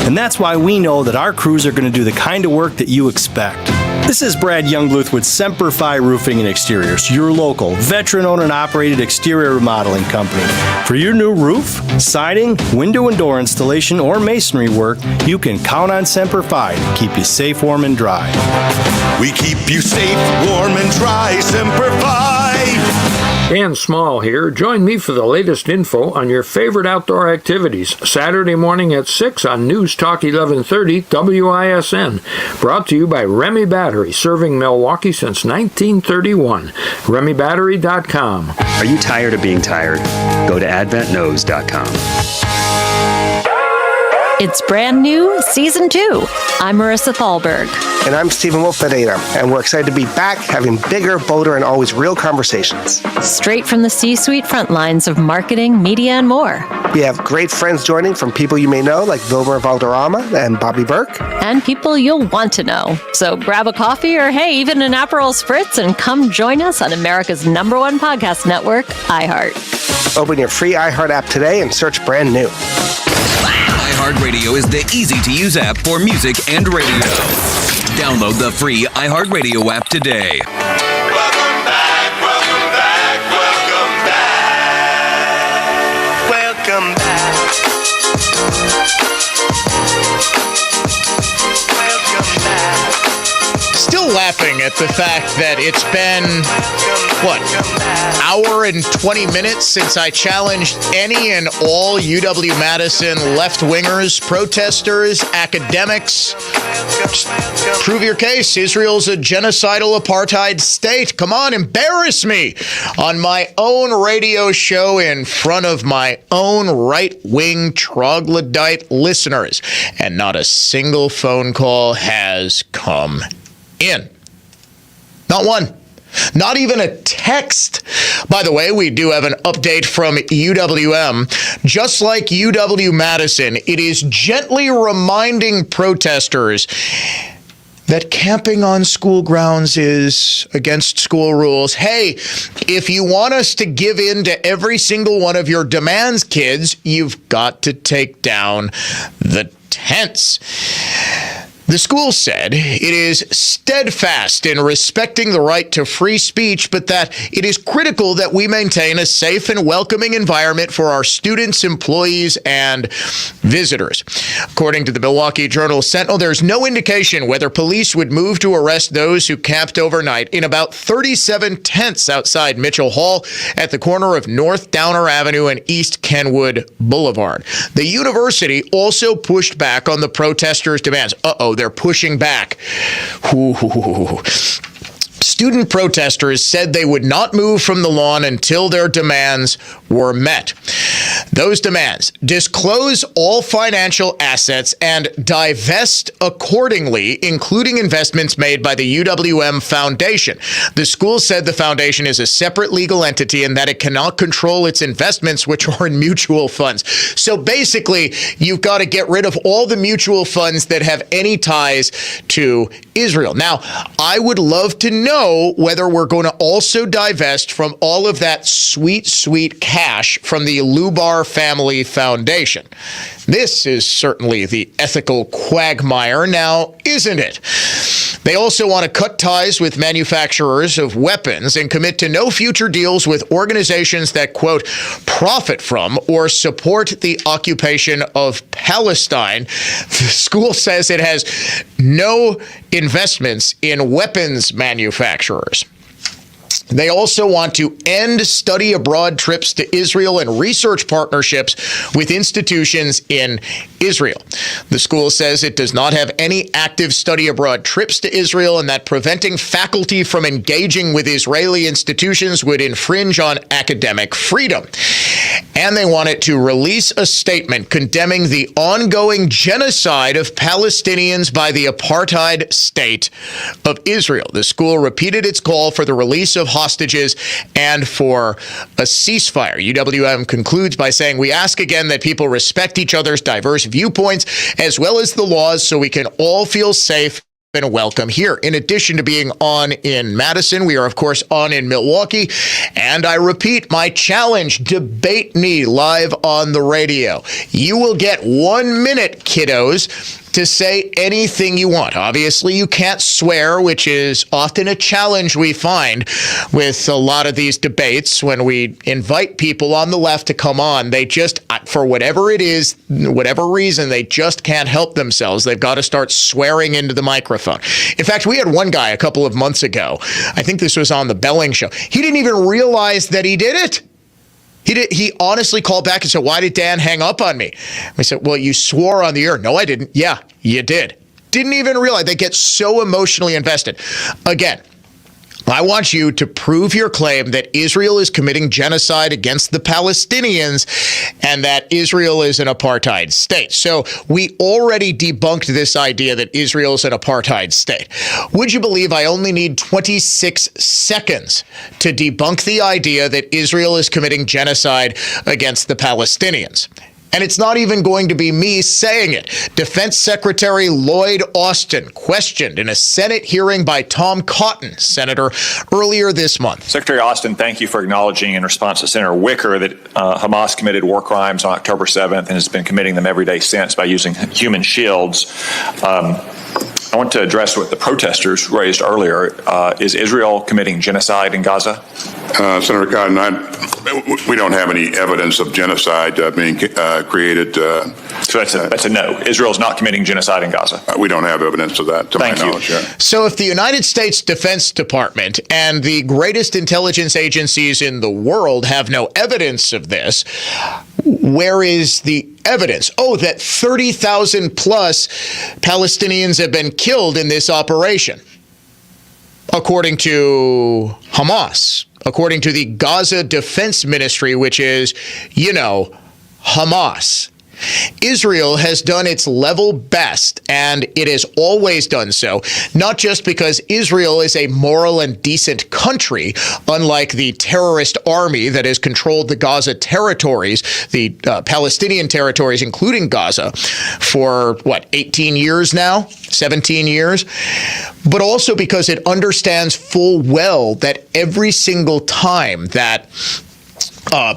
Speaker 12: And that's why we know that our crews are going to do the kind of work that you expect. This is Brad Youngluth with Semper Fi Roofing and Exteriors, your local, veteran-owned and operated exterior remodeling company. For your new roof, siding, window and door installation, or masonry work, you can count on Semper Fi to keep you safe, warm, and dry.
Speaker 11: We keep you safe, warm, and dry, Semper Fi.
Speaker 14: Dan Small here. Join me for the latest info on your favorite outdoor activities, Saturday morning at 6 on News Talk 1130 WISN. Brought to you by Remy Battery, serving Milwaukee since 1931. RemyBattery.com.
Speaker 15: Are you tired of being tired? Go to AdventKnows.com.
Speaker 16: It's brand new, Season 2. I'm Marissa Thalberg.
Speaker 17: And I'm Stephen Wolfadata, and we're excited to be back having bigger, bolder, and always real conversations.
Speaker 16: Straight from the C-suite front lines of marketing, media, and more.
Speaker 17: We have great friends joining, from people you may know, like Wilmer Valderrama and Bobby Burke.
Speaker 16: And people you'll want to know. So grab a coffee or, hey, even an Aperol Spritz and come join us on America's #1 podcast network, iHeart.
Speaker 17: Open your free iHeart app today and search brand new.
Speaker 18: iHeartRadio is the easy-to-use app for music and radio. Download the free iHeartRadio app today.
Speaker 11: Welcome back, welcome back, welcome back. Welcome back.
Speaker 1: laughing at the fact that it's been, hour and 20 minutes since I challenged any and all UW-Madison left-wingers, protesters, academics. Just prove your case. Israel's a genocidal apartheid state. Come on, embarrass me on my own radio show in front of my own right-wing troglodyte listeners. And not a single phone call has come in. Not one. Not even a text. By the way, we do have an update from UWM. Just like UW-Madison, it is gently reminding protesters that camping on school grounds is against school rules. Hey, if you want us to give in to every single one of your demands, kids, you've got to take down the tents. The school said it is steadfast in respecting the right to free speech, but that it is critical that we maintain a safe and welcoming environment for our students, employees, and visitors. According to the Milwaukee Journal-Sentinel, there's no indication whether police would move to arrest those who camped overnight in about 37 tents outside Mitchell Hall at the corner of North Downer Avenue and East Kenwood Boulevard. The university also pushed back on the protesters' demands. They're pushing back. Student protesters said they would not move from the lawn until their demands were met. Those demands: disclose all financial assets and divest accordingly, including investments made by the UWM Foundation. The school said the foundation is a separate legal entity and that it cannot control its investments, which are in mutual funds. So basically, you've got to get rid of all the mutual funds that have any ties to Israel. Now, I would love to know whether we're going to also divest from all of that sweet, sweet cash from the Lubar Family Foundation. This is certainly the ethical quagmire now, isn't it? They also want to cut ties with manufacturers of weapons and commit to no future deals with organizations that, quote, profit from or support the occupation of Palestine. The school says it has no investments in weapons manufacturers. They also want to end study abroad trips to Israel and research partnerships with institutions in Israel. The school says it does not have any active study abroad trips to Israel and that preventing faculty from engaging with Israeli institutions would infringe on academic freedom. And they want it to release a statement condemning the ongoing genocide of Palestinians by the apartheid state of Israel. The school repeated its call for the release of hostages and for a ceasefire. UWM concludes by saying, we ask again that people respect each other's diverse viewpoints as well as the laws so we can all feel safe and welcome here. In addition to being on in Madison, we are, of course, on in Milwaukee. And I repeat my challenge, debate me live on the radio. You will get 1 minute, kiddos, to say anything you want. Obviously, you can't swear, which is often a challenge we find with a lot of these debates. When we invite people on the left to come on, they just, for whatever it is, whatever reason, they just can't help themselves. They've got to start swearing into the microphone. In fact, we had one guy a couple of months ago, I think this was on the Belling Show, he didn't even realize that he did it. He honestly called back and said, why did Dan hang up on me? I said, well, you swore on the air. No, I didn't. Yeah, you did. Didn't even realize. They get so emotionally invested. Again, I want you to prove your claim that Israel is committing genocide against the Palestinians and that Israel is an apartheid state. So we already debunked this idea that Israel is an apartheid state. Would you believe I only need 26 seconds to debunk the idea that Israel is committing genocide against the Palestinians? And it's not even going to be me saying it. Defense Secretary Lloyd Austin questioned in a Senate hearing by Tom Cotton, senator, earlier this month.
Speaker 4: Secretary Austin, thank you for acknowledging in response to Senator Wicker that Hamas committed war crimes on October 7th and has been committing them every day since by using human shields. I want to address what the protesters raised earlier. Is Israel committing genocide in Gaza?
Speaker 5: Senator Cotton, we don't have any evidence of genocide being created.
Speaker 4: So that's a no. Israel's not committing genocide in Gaza.
Speaker 27: We don't have evidence of that, to my knowledge. Yeah.
Speaker 1: So if the United States Defense Department and the greatest intelligence agencies in the world have no evidence of this, where is the evidence? Oh, that 30,000 plus Palestinians have been killed in this operation, according to Hamas, according to the Gaza Defense Ministry, which is, Hamas. Israel has done its level best, and it has always done so, not just because Israel is a moral and decent country, unlike the terrorist army that has controlled the Gaza territories, the Palestinian territories, including Gaza, for, 18 years now? 17 years? But also because it understands full well that every single time that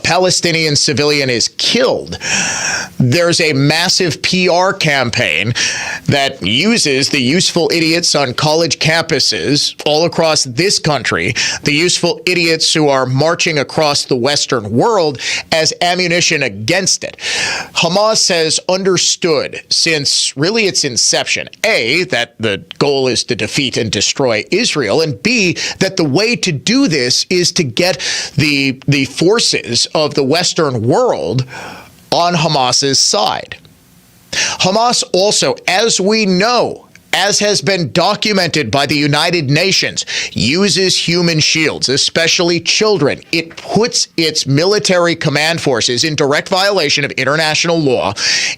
Speaker 1: Palestinian civilian is killed, there's a massive PR campaign that uses the useful idiots on college campuses all across this country, the useful idiots who are marching across the Western world, as ammunition against it. Hamas has understood since really its inception, A, that the goal is to defeat and destroy Israel, and B, that the way to do this is to get the forces of the Western world on Hamas's side. Hamas also, as we know, as has been documented by the United Nations, uses human shields, especially children. It puts its military command forces in direct violation of international law.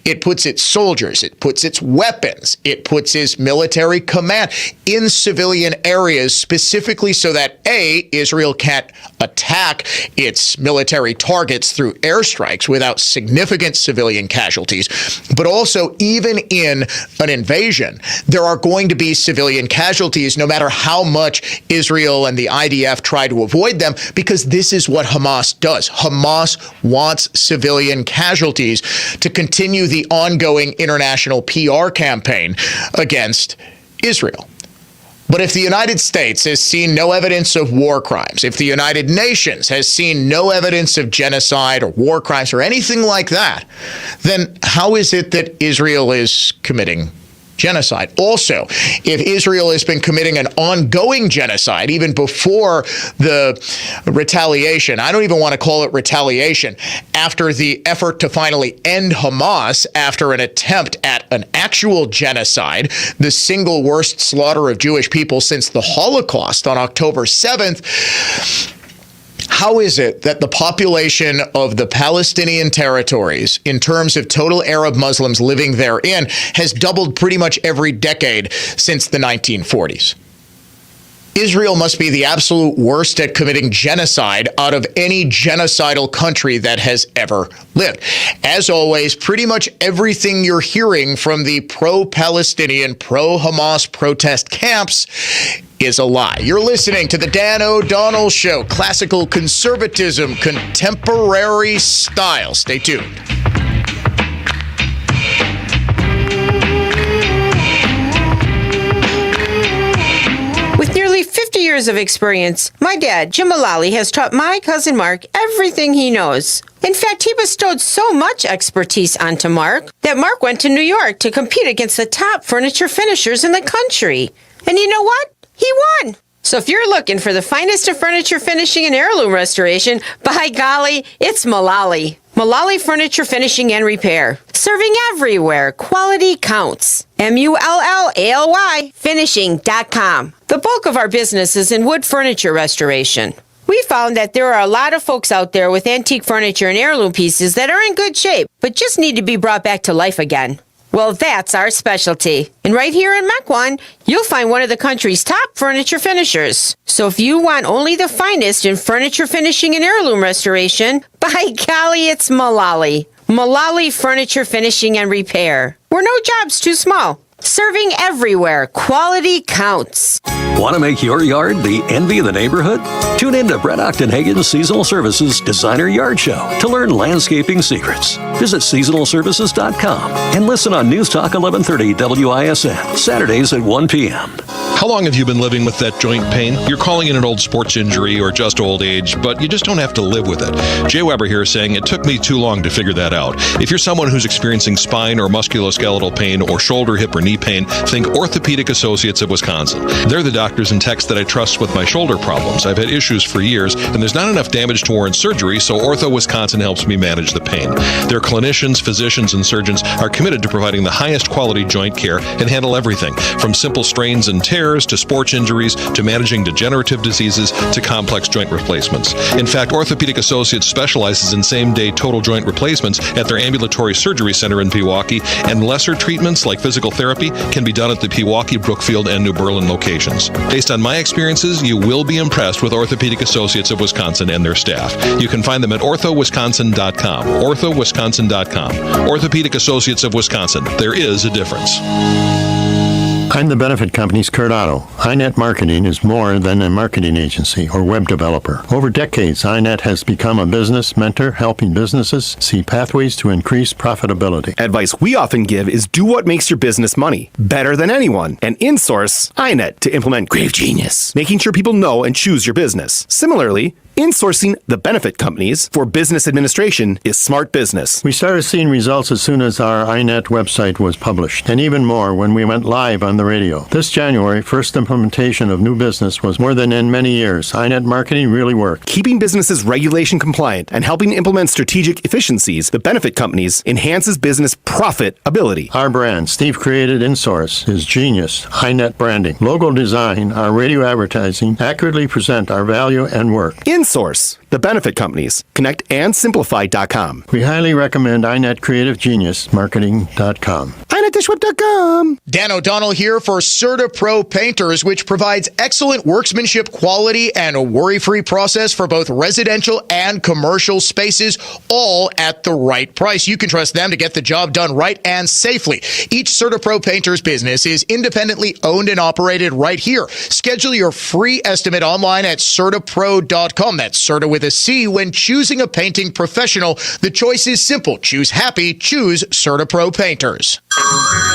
Speaker 1: It puts its soldiers, it puts its weapons, it puts its military command in civilian areas, specifically so that, A, Israel can't attack its military targets through airstrikes without significant civilian casualties, but also even in an invasion, there are going to be civilian casualties no matter how much Israel and the IDF try to avoid them, because this is what Hamas does. Hamas wants civilian casualties to continue the ongoing international PR campaign against Israel. But if the United States has seen no evidence of war crimes, if the United Nations has seen no evidence of genocide or war crimes or anything like that, then how is it that Israel is committing genocide? Also, if Israel has been committing an ongoing genocide even before the retaliation, I don't even want to call it retaliation, after the effort to finally end Hamas after an attempt at an actual genocide, the single worst slaughter of Jewish people since the Holocaust on October 7th, how is it that the population of the Palestinian territories, in terms of total Arab Muslims living therein, has doubled pretty much every decade since the 1940s? Israel must be the absolute worst at committing genocide out of any genocidal country that has ever lived. As always, pretty much everything you're hearing from the pro-Palestinian, pro-Hamas protest camps is a lie. You're listening to the Dan O'Donnell Show, classical conservatism, contemporary style. Stay tuned.
Speaker 5: With nearly 50 years of experience, my dad, Jim Mullally, has taught my cousin Mark everything he knows. In fact, he bestowed so much expertise onto Mark that Mark went to New York to compete against the top furniture finishers in the country. And you know what? He won. So if you're looking for the finest of furniture finishing and heirloom restoration, by golly, it's Mullally. Mullally Furniture Finishing and Repair. Serving everywhere. Quality counts. MULLALY finishing.com. The bulk of our business is in wood furniture restoration. We found that there are a lot of folks out there with antique furniture and heirloom pieces that are in good shape, but just need to be brought back to life again. Well, that's our specialty. And right here in Mequon, you'll find one of the country's top furniture finishers. So if you want only the finest in furniture finishing and heirloom restoration, by golly, it's Mullally. Mullally Furniture Finishing and Repair. We're no jobs too small. Serving everywhere. Quality counts.
Speaker 7: Want to make your yard the envy of the neighborhood? Tune in to Brett Octenhagen's Seasonal Services Designer Yard Show to learn landscaping secrets. Visit seasonalservices.com and listen on News Talk 1130 WISN, Saturdays at 1 p.m.
Speaker 6: How long have you been living with that joint pain? You're calling it an old sports injury or just old age, but you just don't have to live with it. Jay Weber here saying it took me too long to figure that out. If you're someone who's experiencing spine or musculoskeletal pain or shoulder, hip, or knee pain, think Orthopedic Associates of Wisconsin. They're the doctors and techs that I trust with my shoulder problems. I've had issues for years, and there's not enough damage to warrant surgery, so Ortho Wisconsin helps me manage the pain. Their clinicians, physicians, and surgeons are committed to providing the highest quality joint care and handle everything from simple strains and tears to sports injuries to managing degenerative diseases to complex joint replacements. In fact, Orthopedic Associates specializes in same-day total joint replacements at their ambulatory surgery center in Pewaukee, and lesser treatments like physical therapy can be done at the Pewaukee, Brookfield, and New Berlin locations. Based on my experiences, you will be impressed with Orthopedic Associates of Wisconsin and their staff. You can find them at orthowisconsin.com. orthowisconsin.com. Orthopedic Associates of Wisconsin. There is a difference.
Speaker 8: I'm the benefit company's Kurt Otto. iNet Marketing is more than a marketing agency or web developer. Over decades, iNet has become a business mentor, helping businesses see pathways to increase profitability.
Speaker 13: Advice we often give is do what makes your business money better than anyone and insource iNet to implement Grave Genius, making sure people know and choose your business. Similarly, insourcing the benefit companies for business administration is smart business.
Speaker 8: We started seeing results as soon as our iNet website was published, and even more when we went live on the radio. This January, first implementation of new business was more than in many years. iNet marketing really worked.
Speaker 13: Keeping businesses regulation compliant and helping implement strategic efficiencies, the benefit companies enhances business profitability.
Speaker 8: Our brand, Steve created InSource, is genius. iNet branding, logo design, our radio advertising accurately present our value and work.
Speaker 13: InSource, the benefit companies. Connect and simplify.com.
Speaker 8: We highly recommend iNet Creative Genius Marketing.com.
Speaker 13: iNetDishwhip.com.
Speaker 1: Dan O'Donnell here for CertaPro Painters, which provides excellent workmanship quality and a worry-free process for both residential and commercial spaces, all at the right price. You can trust them to get the job done right and safely. Each CertaPro Painters business is independently owned and operated right here. Schedule your free estimate online at CertaPro.com. That's Certa with a C. When choosing a painting professional, the choice is simple. Choose happy. Choose CertaPro Painters.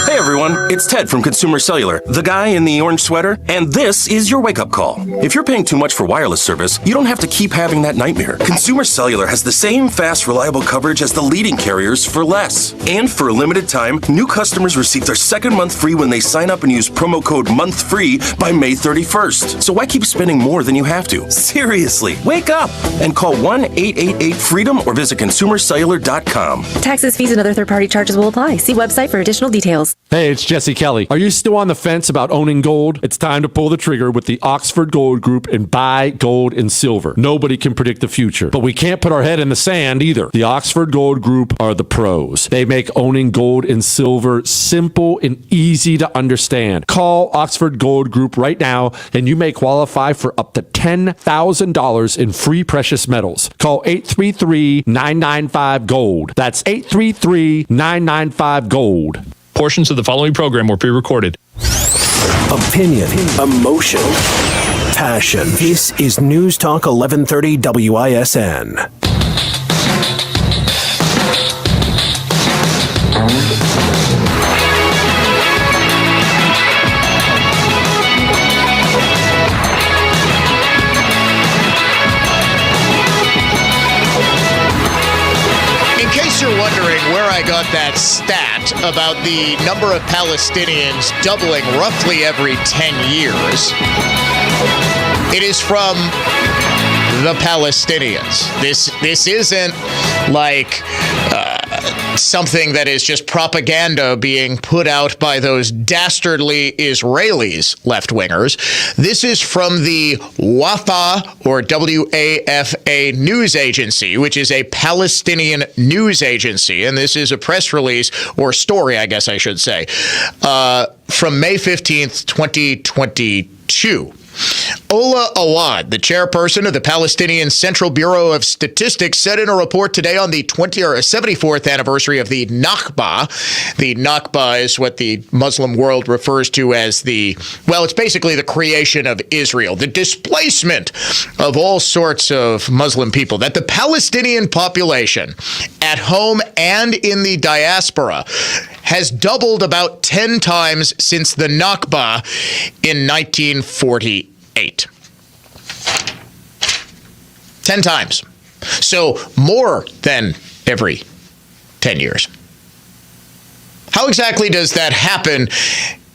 Speaker 19: Hey everyone, it's Ted from Consumer Cellular, the guy in the orange sweater, and this is your wake-up call. If you're paying too much for wireless service, you don't have to keep having that nightmare. Consumer Cellular has the same fast, reliable coverage as the leading carriers for less. And for a limited time, new customers receive their second month free when they sign up and use promo code MONTHFREE by May 31st. So why keep spending more than you have to? Seriously, wake up and call 1-888-FREEDOM or visit consumercellular.com.
Speaker 20: Taxes, fees, and other third-party charges will apply. See website for additional details.
Speaker 21: Hey, it's Jesse Kelly. Are you still on the fence about owning gold? It's time to pull the trigger with the Oxford Gold Group and buy gold and silver. Nobody can predict the future, but we can't put our head in the sand either. The Oxford Gold Group are the pros. They make owning gold and silver simple and easy to understand. Call Oxford Gold Group right now and you may qualify for up to $10,000 in free precious metals. Call 833-995-GOLD. That's 833-995-GOLD.
Speaker 22: Portions of the following program were pre-recorded.
Speaker 9: Opinion, emotion, passion. This is News Talk 1130 WISN.
Speaker 1: You're wondering where I got that stat about the number of Palestinians doubling roughly every 10 years. It is from the Palestinians. This isn't like something that is just propaganda being put out by those dastardly Israelis, left-wingers. This is from the WAFA, or WAFA news agency, which is a Palestinian news agency. And this is a press release, or story, I guess I should say, from May 15th, 2022. Ola Awad, the chairperson of the Palestinian Central Bureau of Statistics, said in a report today on the 74th anniversary of the Nakba. The Nakba is what the Muslim world refers to as it's basically the creation of Israel, the displacement of all sorts of Muslim people, that the Palestinian population at home and in the diaspora has doubled about 10 times since the Nakba in 1948. 10 times. So more than every 10 years. How exactly does that happen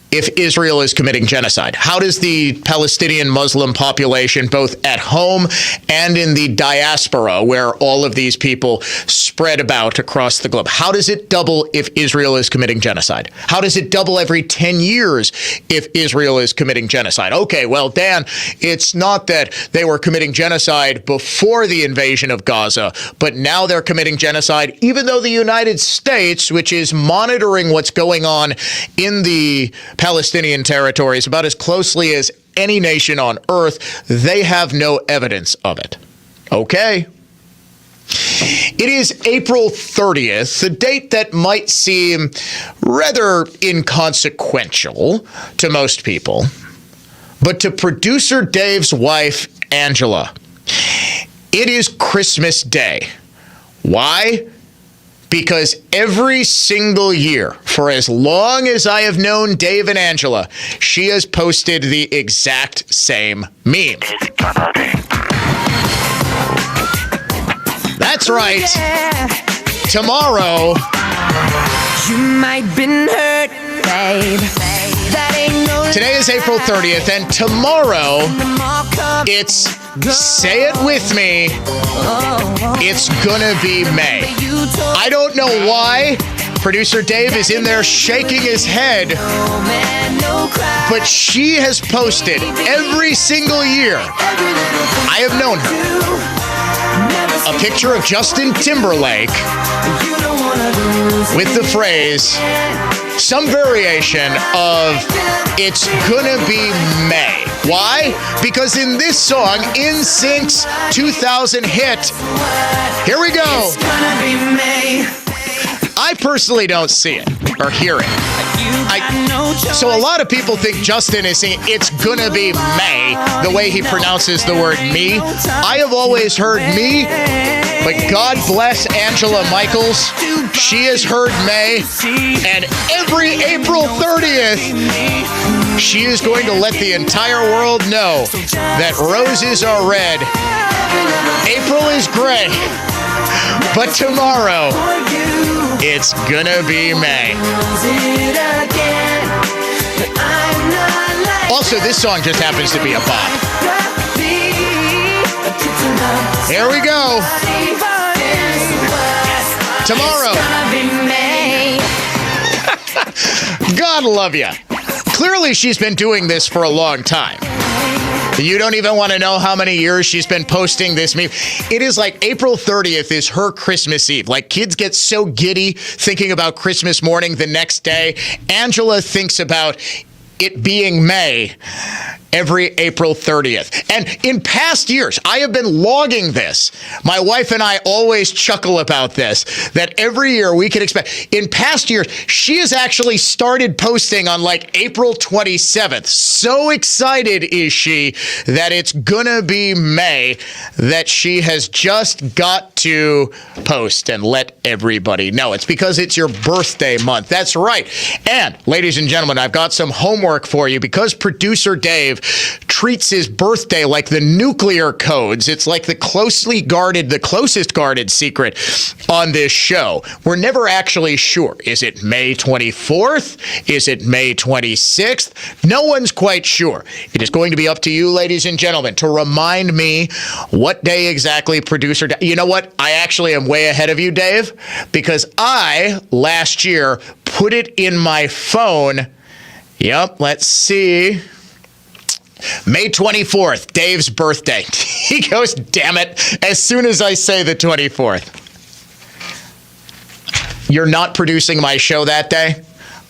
Speaker 1: if Israel is committing genocide? How does the Palestinian Muslim population, both at home and in the diaspora, where all of these people spread about across the globe, how does it double if Israel is committing genocide? How does it double every 10 years if Israel is committing genocide? Okay, well, Dan, it's not that they were committing genocide before the invasion of Gaza, but now they're committing genocide, even though the United States, which is monitoring what's going on in the Palestinian territories about as closely as any nation on earth, they have no evidence of it. Okay. It is April 30th, a date that might seem rather inconsequential to most people, but to producer Dave's wife, Angela, it is Christmas Day. Why? Because every single year, for as long as I have known Dave and Angela, she has posted the exact same meme. That's right. Tomorrow.
Speaker 2: You might been hurt, babe. That ain't no.
Speaker 1: Today is April 30th, and tomorrow it's, say it with me, it's gonna be May. I don't know why producer Dave is in there shaking his head, but she has posted every single year I have known her a picture of Justin Timberlake with the phrase, some variation of "It's gonna be May." Why? Because in this song, NSYNC's 2000 hit, here we go. I personally don't see it or hear it. So a lot of people think Justin is saying "It's gonna be May" the way he pronounces the word "me." I have always heard "me," but God bless Angela Michaels. She has heard May, and every April 30th, she is going to let the entire world know that roses are red, April is gray, but tomorrow, it's gonna be May. Also, this song just happens to be a bop. Here we go. Tomorrow. God love you. Clearly, she's been doing this for a long time. You don't even want to know how many years she's been posting this meme. It is like April 30th is her Christmas Eve. Like, kids get so giddy thinking about Christmas morning the next day. Angela thinks about it being May every April 30th. And in past years, I have been logging this. My wife and I always chuckle about this, that every year we can expect. In past years, she has actually started posting on like April 27th. So excited is she that it's gonna be May that she has just got to post and let everybody know. It's because it's your birthday month. That's right. And ladies and gentlemen, I've got some homework for you because producer Dave treats his birthday like the nuclear codes. It's like the closest guarded secret on this show. We're never actually sure. Is it May 24th? Is it May 26th? No one's quite sure. It is going to be up to you, ladies and gentlemen, to remind me what day exactly producer... You know what? I actually am way ahead of you, Dave, because I, last year, put it in my phone. Yep, let's see. May 24th, Dave's birthday. He goes, damn it, as soon as I say the 24th. You're not producing my show that day?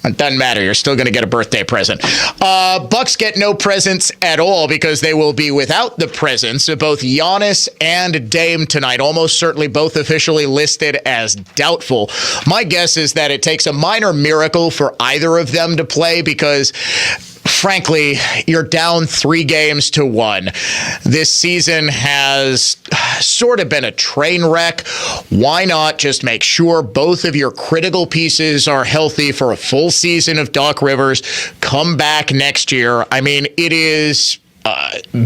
Speaker 1: It doesn't matter. You're still going to get a birthday present. Bucks get no presents at all because they will be without the presence of both Giannis and Dame tonight. Almost certainly both officially listed as doubtful. My guess is that it takes a minor miracle for either of them to play because frankly, you're down 3-1. This season has sort of been a train wreck. Why not just make sure both of your critical pieces are healthy for a full season of Doc Rivers? Come back next year. I mean, it is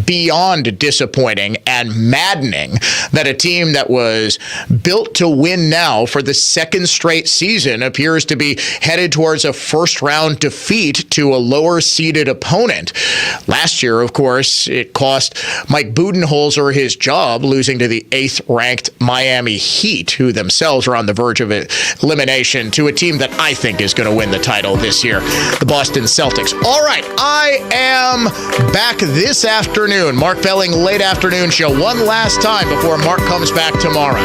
Speaker 1: beyond disappointing and maddening that a team that was built to win now for the second straight season appears to be headed towards a first-round defeat to a lower-seeded opponent. Last year, of course, it cost Mike Budenholzer his job, losing to the 8th-ranked Miami Heat, who themselves are on the verge of elimination, to a team that I think is going to win the title this year, the Boston Celtics. All right, I am back this afternoon. Mark Belling, late afternoon show. One last time before Mark comes back tomorrow.